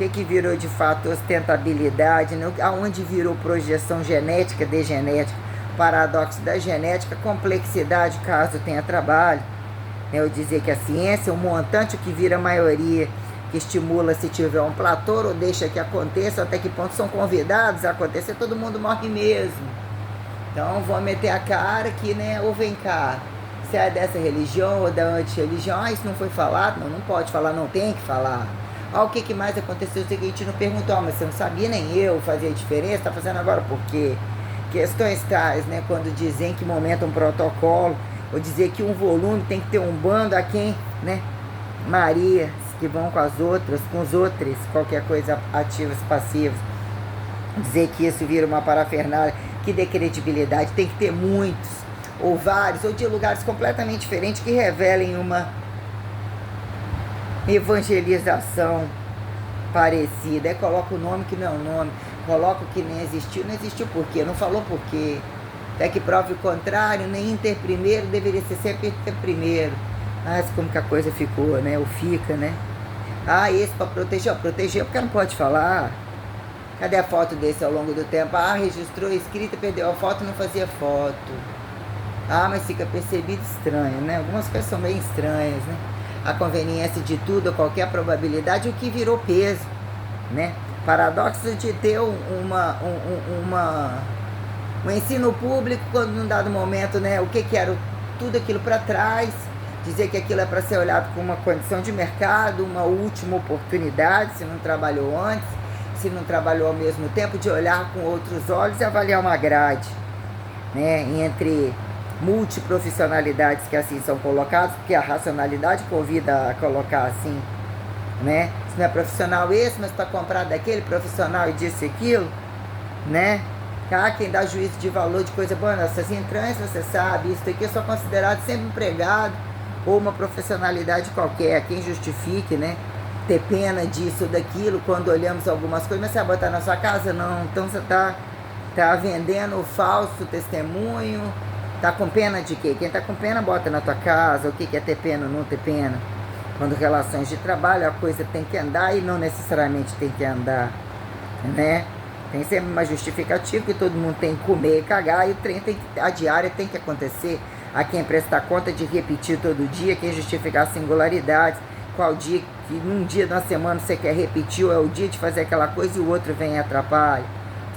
O que virou de fato ostentabilidade, né? Aonde virou projeção genética, degenética, paradoxo da genética, complexidade, caso tenha trabalho, né? Eu dizer que a ciência é um montante que vira maioria, que estimula se tiver um platô, ou deixa que aconteça, até que ponto são convidados a acontecer, todo mundo morre mesmo. Então, vou meter a cara aqui, né? Ou vem cá, se é dessa religião ou da anti-religião, isso não foi falado? Não pode falar, não tem que falar. O que mais aconteceu? O seguinte, não perguntou, mas você não sabia, nem eu, fazia diferença, tá fazendo agora por quê? questões tais, né, quando dizem que momento um protocolo, ou dizer que um volume tem que ter um bando a quem, né, Marias que vão com os outros, qualquer coisa, ativos, passivos, dizer que isso vira uma parafernália que dê credibilidade, tem que ter muitos, ou vários, ou de lugares completamente diferentes que revelem uma evangelização parecida. Aí coloca o nome que não é o nome, coloca o que nem existiu, não existiu por quê? Não falou por quê? Até que prove o contrário, nem inter primeiro deveria ser sempre inter primeiro. Mas como que a coisa ficou, né? Ou fica, né? Ah, esse para proteger, proteger porque não pode falar. Cadê a foto desse ao longo do tempo? Ah, registrou, escrita, perdeu a foto, não fazia foto. Ah, mas fica percebido estranho, né? Algumas coisas são bem estranhas, né? A conveniência de tudo, qualquer probabilidade, o que virou peso, né? Paradoxo de ter um ensino público quando num dado momento, né? O que era tudo aquilo para trás, dizer que aquilo é para ser olhado como uma condição de mercado, uma última oportunidade, se não trabalhou antes, se não trabalhou ao mesmo tempo, de olhar com outros olhos e avaliar uma grade, né? Entre multiprofissionalidades que assim são colocadas, porque a racionalidade convida a colocar assim, né? Se não é profissional esse, mas para comprar daquele profissional e disso e aquilo, né? Ah, quem dá juízo de valor de coisa boa, essas entranhas, você sabe, isso aqui é só considerado sempre empregado ou uma profissionalidade qualquer, quem justifique, né? Ter pena disso ou daquilo quando olhamos algumas coisas, mas você vai botar na sua casa? Não, então você tá vendendo o falso testemunho. Tá com pena de quê? Quem tá com pena bota na tua casa. O que é ter pena ou não ter pena? Quando relações de trabalho a coisa tem que andar e não necessariamente tem que andar, né? Tem sempre uma justificativa que todo mundo tem que comer e cagar e o trem a diária tem que acontecer. A quem prestar conta de repetir todo dia, quem justificar singularidades, qual dia, que num dia da semana você quer repetir, ou é o dia de fazer aquela coisa e o outro vem e atrapalha.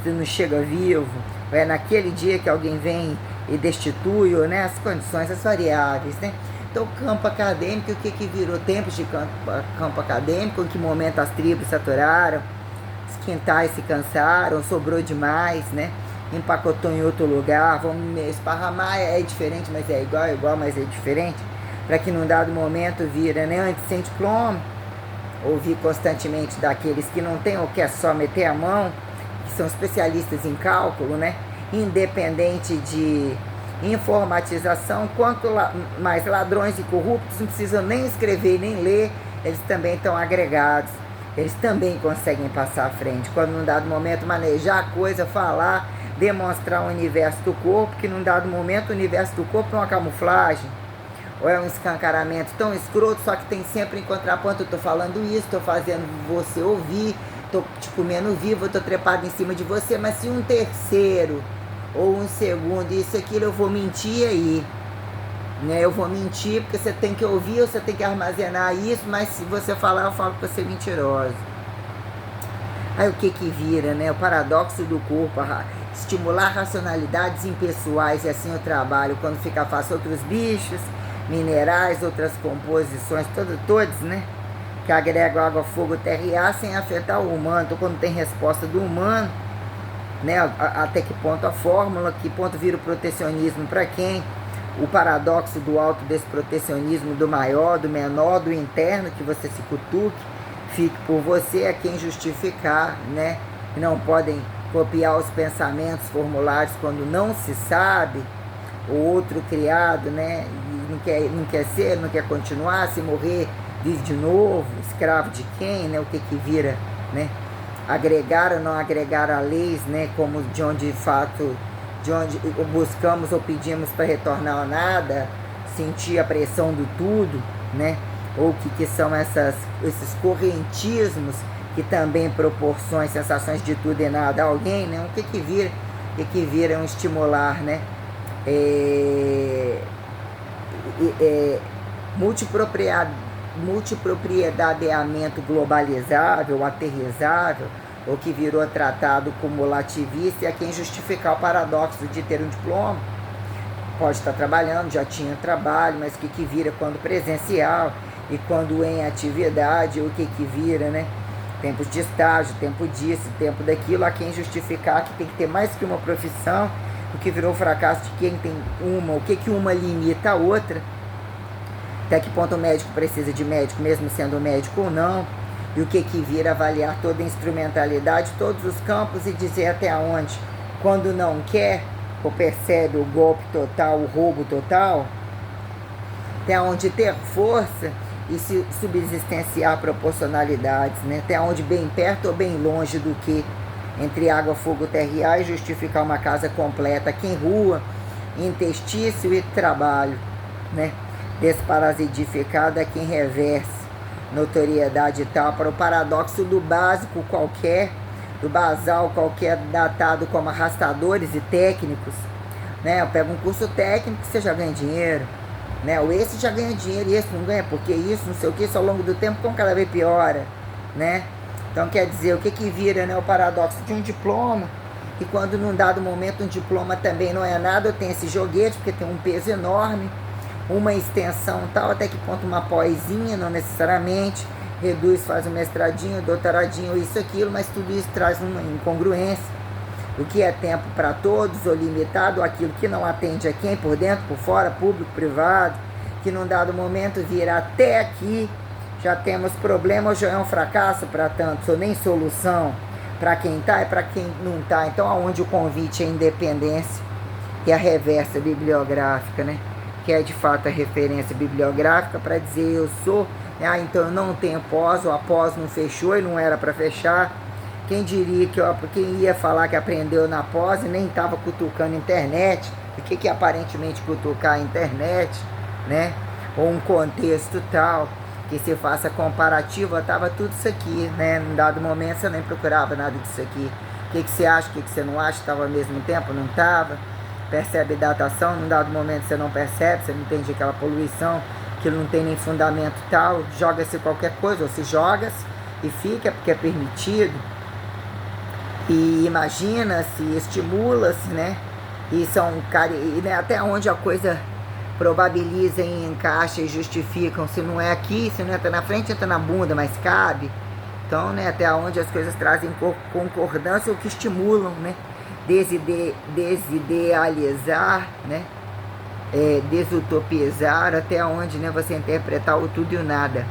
Você não chega vivo, ou é naquele dia que alguém vem e destitui, né, as condições, as variáveis, né? Então, campo acadêmico, o que virou tempos de campo acadêmico, em que momento as tribos saturaram, os quintais se cansaram, sobrou demais, né? Empacotou em outro lugar, vamos esparramar, é diferente, mas é igual, mas é diferente, para que num dado momento vira, né, antes sem diploma, ouvir constantemente daqueles que não tem ou quer só meter a mão, que são especialistas em cálculo, né? Independente de informatização, quanto mais ladrões e corruptos não precisam nem escrever nem ler, eles também estão agregados, eles também conseguem passar à frente, quando num dado momento manejar a coisa, falar, demonstrar o universo do corpo, que num dado momento o universo do corpo é uma camuflagem, ou é um escancaramento tão escroto, só que tem sempre em contraponto, eu estou falando isso, estou fazendo você ouvir, estou te comendo vivo, estou trepado em cima de você, mas se um terceiro ou um segundo, isso, aquilo, eu vou mentir aí, né? Eu vou mentir porque você tem que ouvir, você tem que armazenar isso, mas se você falar, eu falo que você é mentiroso. Aí o que vira, né? O paradoxo do corpo, estimular racionalidades impessoais, e assim o trabalho, quando fica fácil, outros bichos, minerais, outras composições, todos, né? Que agregam água, fogo, terra e ar sem afetar o humano. Então, quando tem resposta do humano, né, até que ponto a fórmula, que ponto vira o protecionismo para quem? O paradoxo do alto desse protecionismo, do maior, do menor, do interno, que você se cutuque, fique por você, é quem justificar, né? Não podem copiar os pensamentos formulados quando não se sabe, o outro criado, né? Não quer ser, não quer continuar, se morrer, vive de novo, escravo de quem, né? O que vira, né? Agregar ou não agregar a leis, né, como de onde buscamos ou pedimos para retornar a nada, sentir a pressão do tudo, né, ou que são esses correntismos que também proporcionam sensações de tudo e nada a alguém, né, o que vira um estimular, né, multipropriedadeamento globalizável, aterrizável, ou que virou tratado cumulativista, e a quem justificar o paradoxo de ter um diploma, pode estar trabalhando, já tinha trabalho, mas o que vira quando presencial e quando em atividade, o que vira, né? tempos de estágio, tempo disso, tempo daquilo, a quem justificar que tem que ter mais que uma profissão, o que virou fracasso de quem tem uma, o que uma limita a outra, até que ponto o médico precisa de médico, mesmo sendo médico ou não, e o que vira avaliar toda a instrumentalidade, todos os campos e dizer até onde, quando não quer, ou percebe o golpe total, o roubo total, até onde ter força e se subsistenciar proporcionalidades, né? Até onde bem perto ou bem longe do que entre água, fogo, terra e ar, e justificar uma casa completa, quem rua, intestício e trabalho, né? Desparasitificado é quem reverse notoriedade tal para o paradoxo do básico qualquer, do basal qualquer, datado como arrastadores e técnicos, né? Eu pego um curso técnico, você já ganha dinheiro, né? Ou esse já ganha dinheiro e esse não ganha, porque isso, não sei o que, isso ao longo do tempo, como cada vez piora, né? Então quer dizer, o que vira, né? O paradoxo de um diploma, e quando num dado momento um diploma também não é nada, eu tenho esse joguete, porque tem um peso enorme, uma extensão tal, até que ponto uma pós-zinha, não necessariamente, reduz, faz um mestradinho, doutoradinho, isso, aquilo, mas tudo isso traz uma incongruência. O que é tempo para todos, ou limitado, aquilo que não atende a quem, por dentro, por fora, público, privado, que num dado momento vira até aqui, já temos problema, ou já é um fracasso para tantos, ou nem solução para quem está e para quem não está. Então, aonde o convite é a independência e a reversa bibliográfica, né? Que é de fato a referência bibliográfica para dizer eu sou, então eu não tenho pós, ou a pós não fechou e não era para fechar. Quem diria que quem ia falar que aprendeu na pós e nem estava cutucando a internet, o que aparentemente cutucar a internet, né? Ou um contexto tal, que se faça comparativo, estava tudo isso aqui, né? Num dado momento você nem procurava nada disso aqui. O que você acha, o que você não acha, estava ao mesmo tempo, não estava? Percebe datação, num dado momento você não percebe, você não entende aquela poluição, que não tem nem fundamento tal, joga-se qualquer coisa, ou se joga-se e fica porque é permitido, e imagina-se, estimula-se, né? E são, né, até onde a coisa probabiliza e encaixa e justificam, se não é aqui, se não entra na frente, entra na bunda, mas cabe. Então, né, até onde as coisas trazem concordância ou que estimulam, né? Desidealizar, né? Desutopizar, até onde, né, você interpretar o tudo e o nada,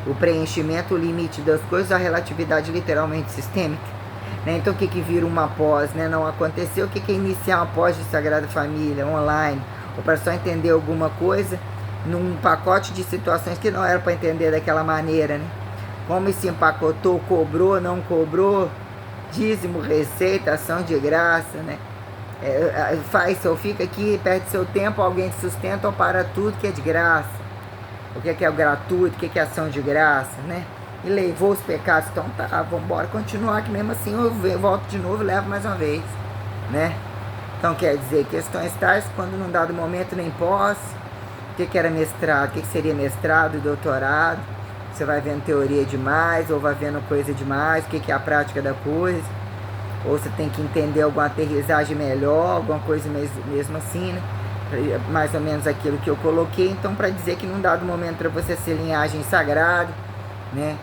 o preenchimento, o limite das coisas, a relatividade literalmente sistêmica, né? Então o que vira uma pós, né? Não aconteceu, o que é iniciar uma pós de Sagrada Família online, ou para só entender alguma coisa num pacote de situações que não era para entender daquela maneira, né? Como se empacotou, cobrou, não cobrou, dízimo, receita, ação de graça, né? Faz ou fica aqui, perde seu tempo, alguém te sustenta ou para tudo que é de graça. O que é o gratuito, o que é ação de graça, né? E levou os pecados, então tá, vamos embora continuar, que mesmo assim eu volto de novo e levo mais uma vez, né? Então quer dizer, questões tais, quando num dado momento nem pós, o que era mestrado, o que seria mestrado e doutorado, você vai vendo teoria demais, ou vai vendo coisa demais, o que é a prática da coisa, ou você tem que entender alguma aterrissagem melhor, alguma coisa mesmo assim, né? Mais ou menos aquilo que eu coloquei. Então, para dizer que num dado momento, para você ser linhagem sagrada, né,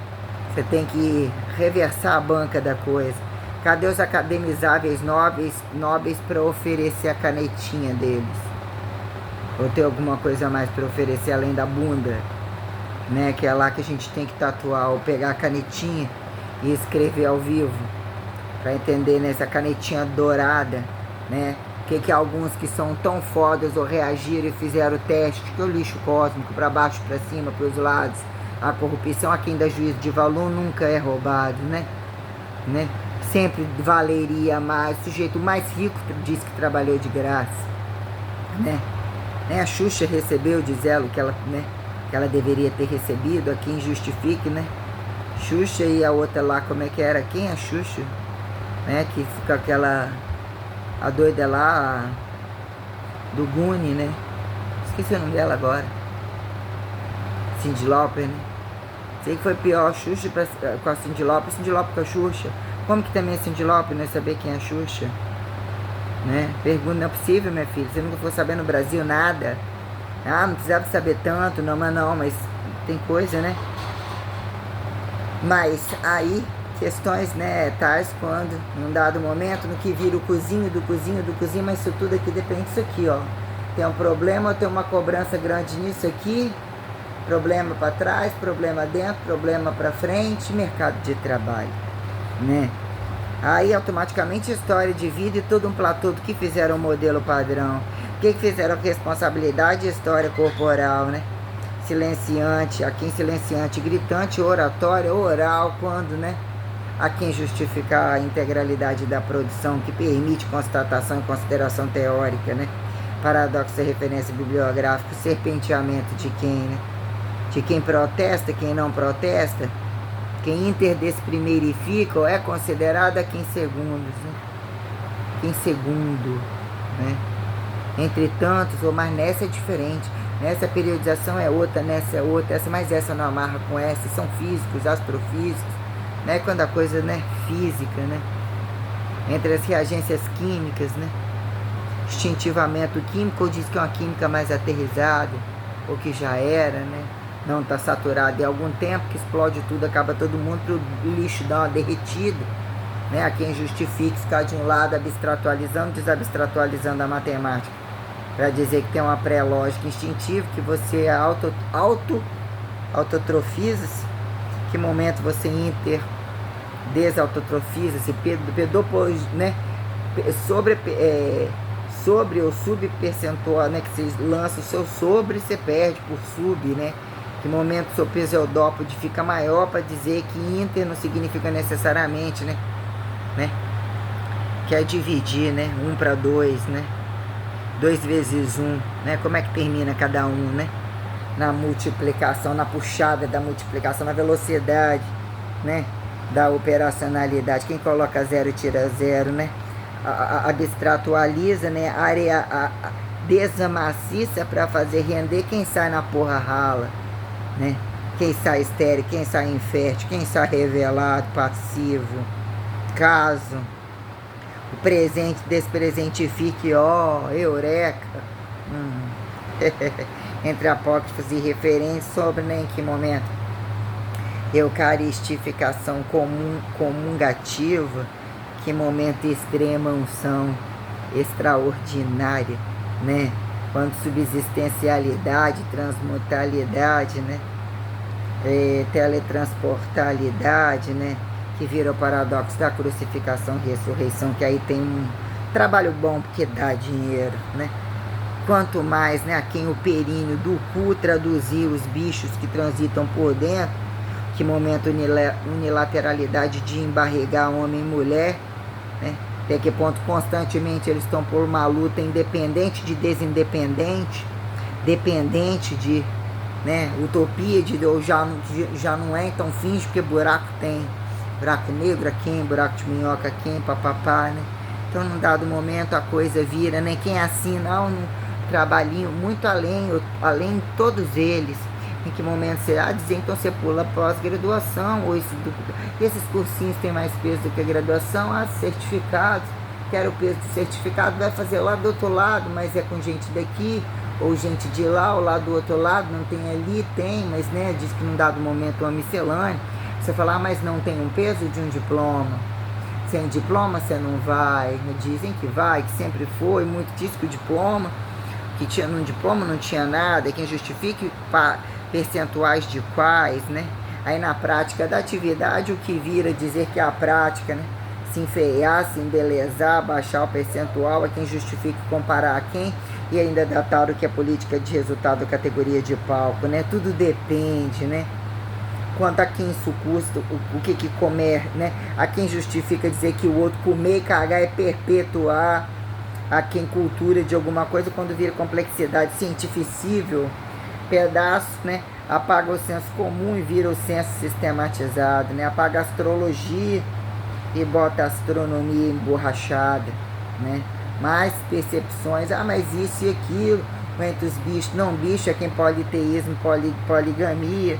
você tem que reversar a banca da coisa. Cadê os academizáveis nobres para oferecer a canetinha deles? Ou tem alguma coisa mais para oferecer além da bunda, né? Que é lá que a gente tem que tatuar, ou pegar a canetinha e escrever ao vivo, para entender nessa canetinha dourada, né? Que alguns que são tão fodas ou reagiram e fizeram o teste, que o lixo cósmico, para baixo, para cima, para os lados, a corrupção, a quem dá juízo de valor nunca é roubado, né? Sempre valeria mais, o sujeito mais rico diz que trabalhou de graça, né? A Xuxa recebeu, diz ela, que ela deveria ter recebido, a quem justifique, né? Xuxa e a outra lá, como é que era? Quem é a Xuxa? Né? Que fica aquela, a doida lá, do Guni, né? Esqueci o nome dela agora. Cyndi Lauper, né? Sei que foi pior a Xuxa com a Cyndi Lauper com a Xuxa. Como que também a Cyndi Lauper não é saber quem é a Xuxa? Né? Pergunta, não é possível, minha filha, você nunca foi saber no Brasil nada? Ah, não precisava saber tanto, não, mas tem coisa, né? Mas aí Questões, né, tais quando, num dado momento, no que vira o cozinho, do cozinho, do cozinho, mas isso tudo aqui depende disso aqui, ó. Tem um problema, tem uma cobrança grande nisso aqui, problema para trás, problema dentro, problema para frente, mercado de trabalho, né? Aí automaticamente história de vida e todo um platô do que fizeram o modelo padrão, o que fizeram responsabilidade e história corporal, né? Silenciante, aqui em silenciante, gritante, oratória, oral, quando, né? A quem justificar a integralidade da produção que permite constatação e consideração teórica, né? Paradoxo e referência bibliográfica, serpenteamento de quem, né? De quem protesta, quem não protesta, quem interdesprimeirifica ou é considerado aqui em segundos, né? Em segundo, né? Entre tantos, ou mas nessa é diferente. Nessa periodização é outra, nessa é outra, mas essa não amarra com essa, são físicos, astrofísicos, né? Quando a coisa, né, física, né? Entre as reagências químicas, né? Extintivamento químico, ou diz que é uma química mais aterrissada, ou que já era, né? Não está saturado em algum tempo, que explode tudo, acaba todo mundo, para o lixo dar uma derretida, né? A quem justifique ficar de um lado abstratualizando, desabstratualizando a matemática, para dizer que tem uma pré-lógica instintiva, que você autotrofiza-se, que momento você desautotrofiza-se, né? Sobre ou subpercentual, né? Que você lança o seu sobre, você perde por sub, né? Que momento o seu peso eudópode fica maior, para dizer que inter não significa necessariamente, né? Que é dividir, né? 1 para 2, né? 2 vezes 1, né? Como é que termina cada um, né? Na multiplicação, na puxada da multiplicação, na velocidade, né? Da operacionalidade. Quem coloca 0 tira 0, né? Abstratualiza, né? Área desamaciça para fazer render quem sai na porra rala, né? Quem sai estéril, quem sai infértil, quem sai revelado, passivo, caso. O presente despresentifique, ó, eureka. Entre apócrifos e referências sobre, né, em que momento? Eucaristificação comungativa, que momento extrema unção extraordinária, né? Quando subsistencialidade, transmutalidade, né? Teletransportalidade, né? Que vira o paradoxo da crucificação e ressurreição, que aí tem um trabalho bom porque dá dinheiro, né? Quanto mais, né, a quem o períneo do cu traduzir os bichos que transitam por dentro, que momento unilateralidade de embarregar homem e mulher, né? Até que ponto constantemente eles estão por uma luta independente de desindependente, dependente de, né, utopia, ou já não é, então finge porque buraco tem. Buraco negro a quem, buraco de minhoca a quem, papapá, né? Então, num dado momento, a coisa vira, né? Quem assina um trabalhinho muito além de todos eles. Em que momento você dizer, então você pula pós-graduação, ou esses cursinhos têm mais peso do que a graduação, certificados, quero o peso do certificado, vai fazer lá do outro lado, mas é com gente daqui, ou gente de lá, ou lá do outro lado, não tem ali, tem, mas, né, diz que num dado momento uma miscelânea. Você fala, mas não tem um peso de um diploma. Sem diploma você não vai. Dizem que vai, que sempre foi. Muito diz que o diploma, que tinha num diploma não tinha nada. Quem justifique percentuais de quais, né? Aí na prática da atividade, o que vira dizer que a prática, né? Se enfeiar, se embelezar, baixar o percentual, é quem justifica comparar a quem. E ainda datar o que é política de resultado, categoria de palco, né? Tudo depende, né? Quanto a quem isso custa, o que comer, né? A quem justifica dizer que o outro comer e cagar é perpetuar, a quem cultura de alguma coisa, quando vira complexidade cientificível, pedaço, né? Apaga o senso comum e vira o senso sistematizado, né? Apaga a astrologia e bota a astronomia emborrachada, né? Mais percepções, mas isso e aquilo, entre os bichos, não bicho é quem politeísmo, poligamia,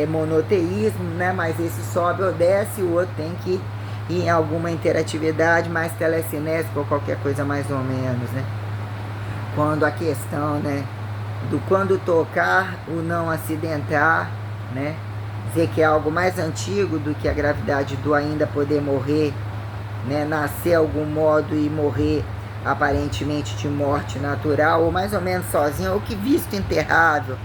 monoteísmo, né? Mas esse sobe ou desce, o outro tem que ir em alguma interatividade mais telecinésica ou qualquer coisa mais ou menos, né? Quando a questão, né, do quando tocar, o não acidentar, né, dizer que é algo mais antigo do que a gravidade do ainda poder morrer, né? Nascer de algum modo e morrer aparentemente de morte natural, ou mais ou menos sozinho, ou que visto enterrável,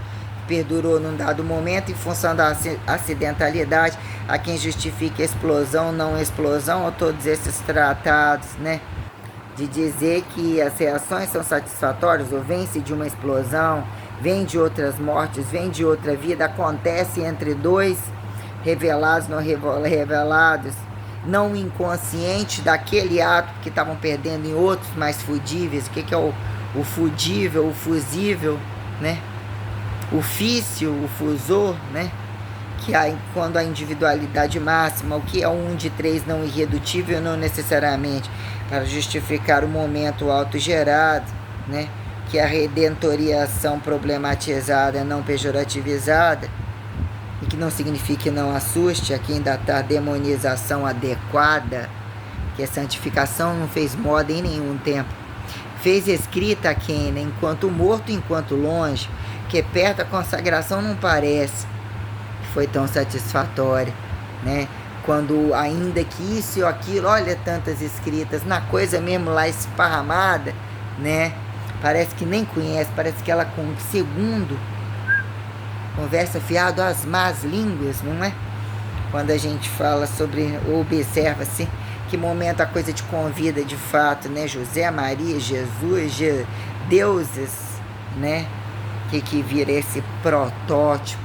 perdurou num dado momento em função da acidentalidade, a quem justifica explosão, não explosão, ou todos esses tratados, né? De dizer que as reações são satisfatórias, ou vem-se de uma explosão, vem de outras mortes, vem de outra vida, acontece entre dois revelados, não revelados, não inconsciente daquele ato que estavam perdendo em outros mais fudíveis. O que é o fudível, o fusível, né? O fício, o fusor, né? Que quando a individualidade máxima, o que é um de três não irredutível, não necessariamente para justificar o momento autogerado, né? Que é a redentoriação problematizada, não pejorativizada, e que não significa não assuste a quem datar demonização adequada, que a santificação não fez moda em nenhum tempo. Fez escrita a quem, né? Enquanto morto, enquanto longe, que perto a consagração não parece que foi tão satisfatória, né? Quando ainda que isso ou aquilo, olha tantas escritas, na coisa mesmo lá esparramada, né? Parece que nem conhece, parece que ela com segundo conversa fiado às más línguas, não é? Quando a gente fala sobre, observa-se que momento a coisa te convida de fato, né? José, Maria, Jesus, deuses, né? Que vira esse protótipo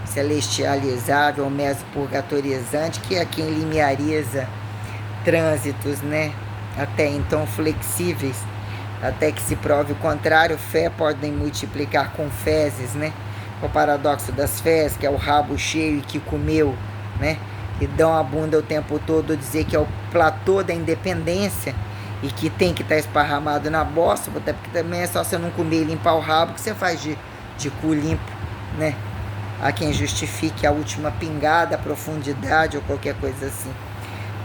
celestializável, mesopurgatorizante, que é quem limiariza trânsitos, né? Até então flexíveis, até que se prove o contrário. Fé podem multiplicar com fezes, né? O paradoxo das fezes, que é o rabo cheio e que comeu, né? E dão a bunda o tempo todo, dizer que é o platô da independência e que tem que estar esparramado na bosta, até porque também é só você não comer e limpar o rabo que você faz de cu limpo, né? Há quem justifique a última pingada, a profundidade ou qualquer coisa assim,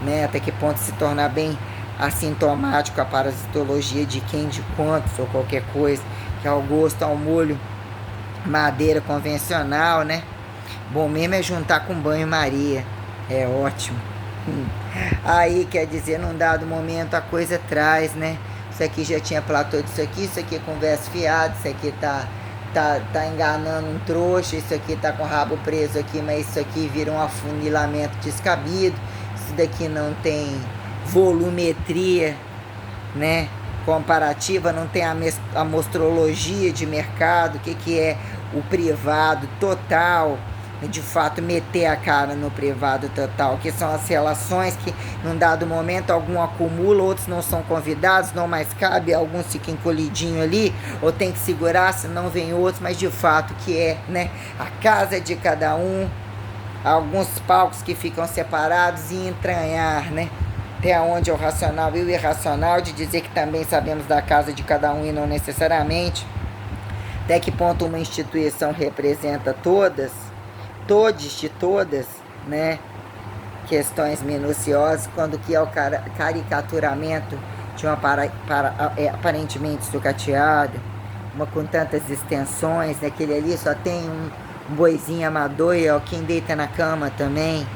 né? Até que ponto se tornar bem assintomático a parasitologia de quem, de quantos ou qualquer coisa, que é ao gosto, ao molho, madeira convencional, né? Bom mesmo é juntar com banho-maria, é ótimo. Aí, quer dizer, num dado momento a coisa traz, né? Isso aqui já tinha platô disso aqui, isso aqui é conversa fiada, isso aqui tá enganando um trouxa, isso aqui tá com o rabo preso aqui, mas isso aqui vira um afunilamento descabido, isso daqui não tem volumetria, né? Comparativa, não tem a mostrologia de mercado, o que é o privado total, de fato meter a cara no privado total, que são as relações que num dado momento algum acumula, outros não são convidados, não mais cabe, alguns ficam encolhidinho ali, ou tem que segurar, senão vem outros, mas de fato que é, né, a casa de cada um, alguns palcos que ficam separados e entranhar, né, até onde é o racional e o irracional, de dizer que também sabemos da casa de cada um e não necessariamente, até que ponto uma instituição representa todas, todos de todas, né? Questões minuciosas, quando que é o caricaturamento de uma aparentemente sucateada, uma com tantas extensões, né? Aquele ali só tem um boizinho amador e ó, quem deita na cama também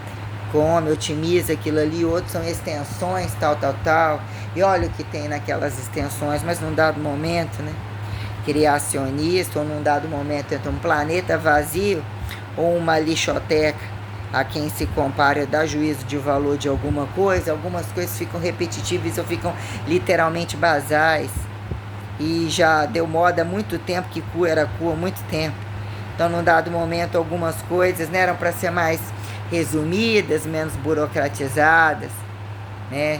come, otimiza aquilo ali, outros são extensões, tal, e olha o que tem naquelas extensões, mas num dado momento, né? Criacionista, ou num dado momento entre um planeta vazio ou uma lixoteca a quem se compara, dá juízo de valor de alguma coisa, algumas coisas ficam repetitivas ou ficam literalmente basais, e já deu moda há muito tempo que cu era cu há muito tempo. Então num dado momento algumas coisas, né, eram para ser mais resumidas, menos burocratizadas, né,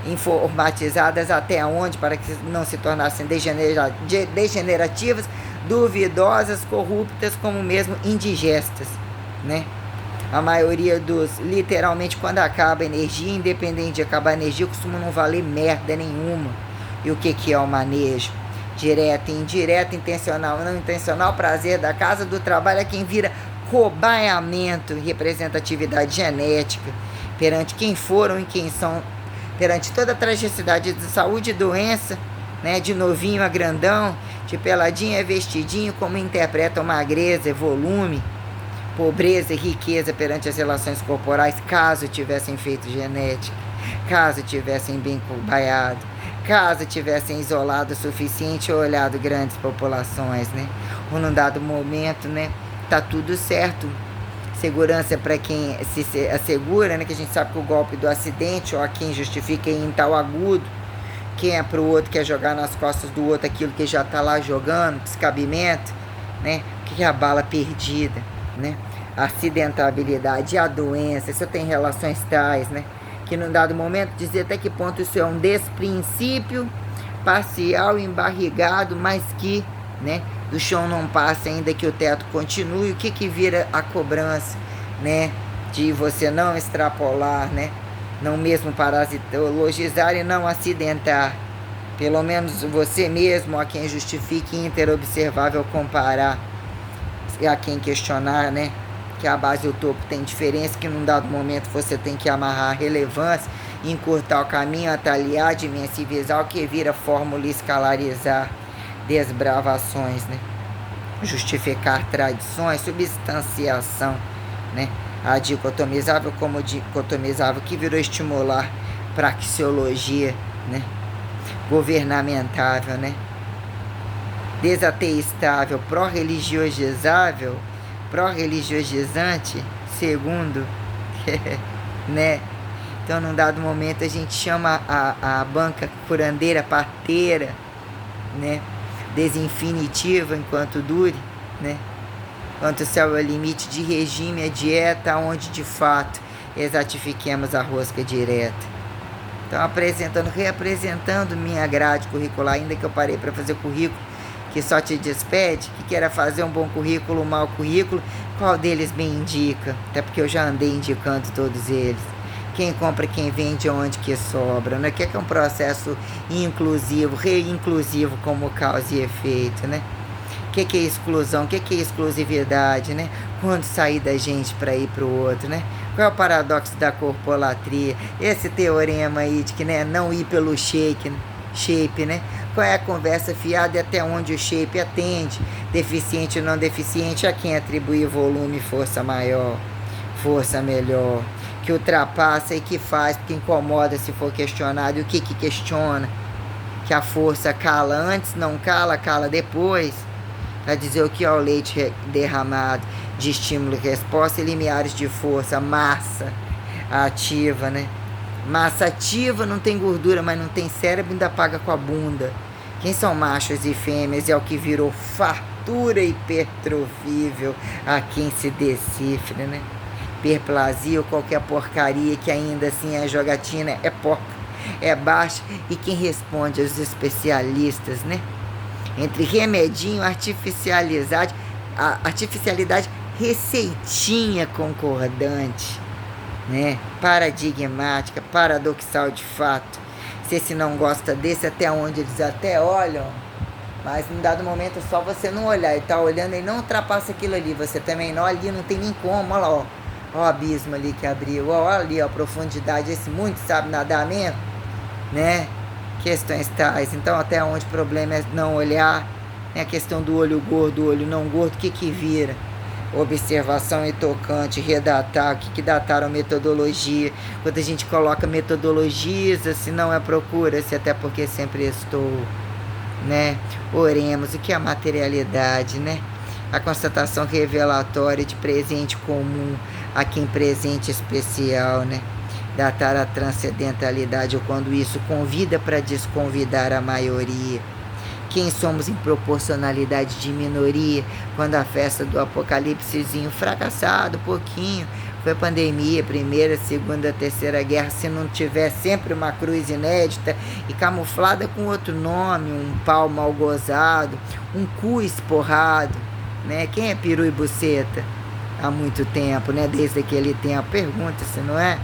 informatizadas até onde, para que não se tornassem degenerativas, duvidosas, corruptas, como mesmo indigestas, né? A maioria dos, literalmente, quando acaba a energia, independente de acabar a energia, costuma não valer merda nenhuma. E o que é o manejo? Direto, indireto, intencional, não intencional, prazer da casa, do trabalho, é quem vira cobaiamento e representatividade genética perante quem foram e quem são, perante toda a tragicidade de saúde e doença, né, de novinho a grandão, de peladinho a vestidinho, como interpretam magreza e volume, pobreza e riqueza perante as relações corporais, caso tivessem feito genética, caso tivessem bem cobaiado, caso tivessem isolado o suficiente ou olhado grandes populações, né? Ou num dado momento, né? Tá tudo certo. Segurança para quem se assegura, né? Que a gente sabe que o golpe do acidente, ou a quem justifica em tal agudo, quem é pro outro quer jogar nas costas do outro aquilo que já tá lá jogando, descabimento, né? O que é a bala perdida, né? A acidentabilidade, a doença, isso tem relações tais, né? Que num dado momento dizer até que ponto isso é um desprincípio parcial, embarrigado, mas que, né? Do chão não passa ainda que o teto continue, o que vira a cobrança, né? De você não extrapolar, né? Não mesmo parasitologizar e não acidentar. Pelo menos você mesmo, a quem justifique interobservável comparar, a quem questionar, né? Que a base e o topo tem diferença, que num dado momento você tem que amarrar a relevância, encurtar o caminho, atalhar, dimensivizar, o que vira fórmula escalarizar, desbravações, né? Justificar tradições, substanciação, né? A dicotomizável como dicotomizável, que virou estimular praxeologia, né? Governamentável, né? Desateistável, pró-religiosizável, pró-religiosizante, segundo, né? Então, num dado momento, a gente chama a banca curandeira, parteira, né? Desinfinitiva enquanto dure, né? Quanto o céu é o limite de regime, a dieta, onde de fato exatifiquemos a rosca direta. Então, reapresentando minha grade curricular, ainda que eu parei para fazer currículo que só te despede, que queira fazer um bom currículo, um mau currículo, qual deles me indica? Até porque eu já andei indicando todos eles. Quem compra, quem vende, onde que sobra, né? Que é um processo inclusivo, reinclusivo como causa e efeito, né? O que é exclusão? O que é exclusividade, né? Quando sair da gente para ir para o outro, né? Qual é o paradoxo da corpolatria? Esse teorema aí de que, né, não ir pelo shape, né? Qual é a conversa fiada e até onde o shape atende? Deficiente ou não deficiente, a quem atribuir volume, força maior, força melhor, que ultrapassa e que faz, porque incomoda se for questionado, e o que questiona? Que a força cala antes, não cala, cala depois, para dizer o que é o leite derramado de estímulo e resposta e limiares de força, massa ativa, né? Massa ativa não tem gordura, mas não tem cérebro, ainda paga com a bunda. Quem são machos e fêmeas é o que virou fartura hipertrofível a quem se decifre, né? Hiperplasia ou qualquer porcaria que ainda assim é jogatina, é porca, é baixa, e quem responde aos especialistas, né? Entre remedinho, artificialidade, receitinha concordante, né? Paradigmática, paradoxal de fato. Se não gosta desse, até onde eles até olham, mas num dado momento só você não olhar e tá olhando e não ultrapassa aquilo ali, você também não, ali não tem nem como, olha lá, ó, ó o abismo ali que abriu, ó ali, ó, a profundidade, esse muito sabe nadar mesmo, né? Questões tais, então até onde o problema é não olhar, né? A questão do olho gordo, olho não gordo, o que vira? Observação e tocante, redatar, o que dataram metodologia, quando a gente coloca metodologiza, se não é procura-se, até porque sempre estou, né? Oremos, o que é a materialidade, né? A constatação revelatória de presente comum a quem presente especial, né? Datar a transcendentalidade ou quando isso convida para desconvidar a maioria. Quem somos em proporcionalidade de minoria, quando a festa do apocalipsezinho fracassado, pouquinho, foi pandemia, primeira, segunda, terceira guerra, se não tiver sempre uma cruz inédita e camuflada com outro nome, um pau mal gozado, um cu esporrado, né? Quem é peru e buceta? Há muito tempo, né? Desde aquele tempo, pergunta-se, não é?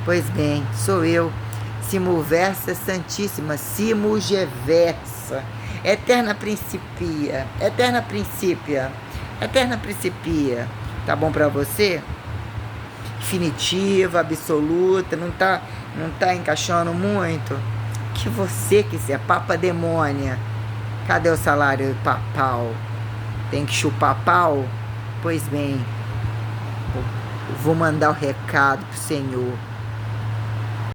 Pois bem, sou eu, Simulversa Santíssima, Simugeversa, eterna principia, eterna princípia, eterna principia. Tá bom pra você? Definitiva, absoluta, não tá encaixando muito? Que você quiser, papa demônia. Cadê o salário papal? Tem que chupar pau? Pois bem, Vou mandar o recado pro Senhor.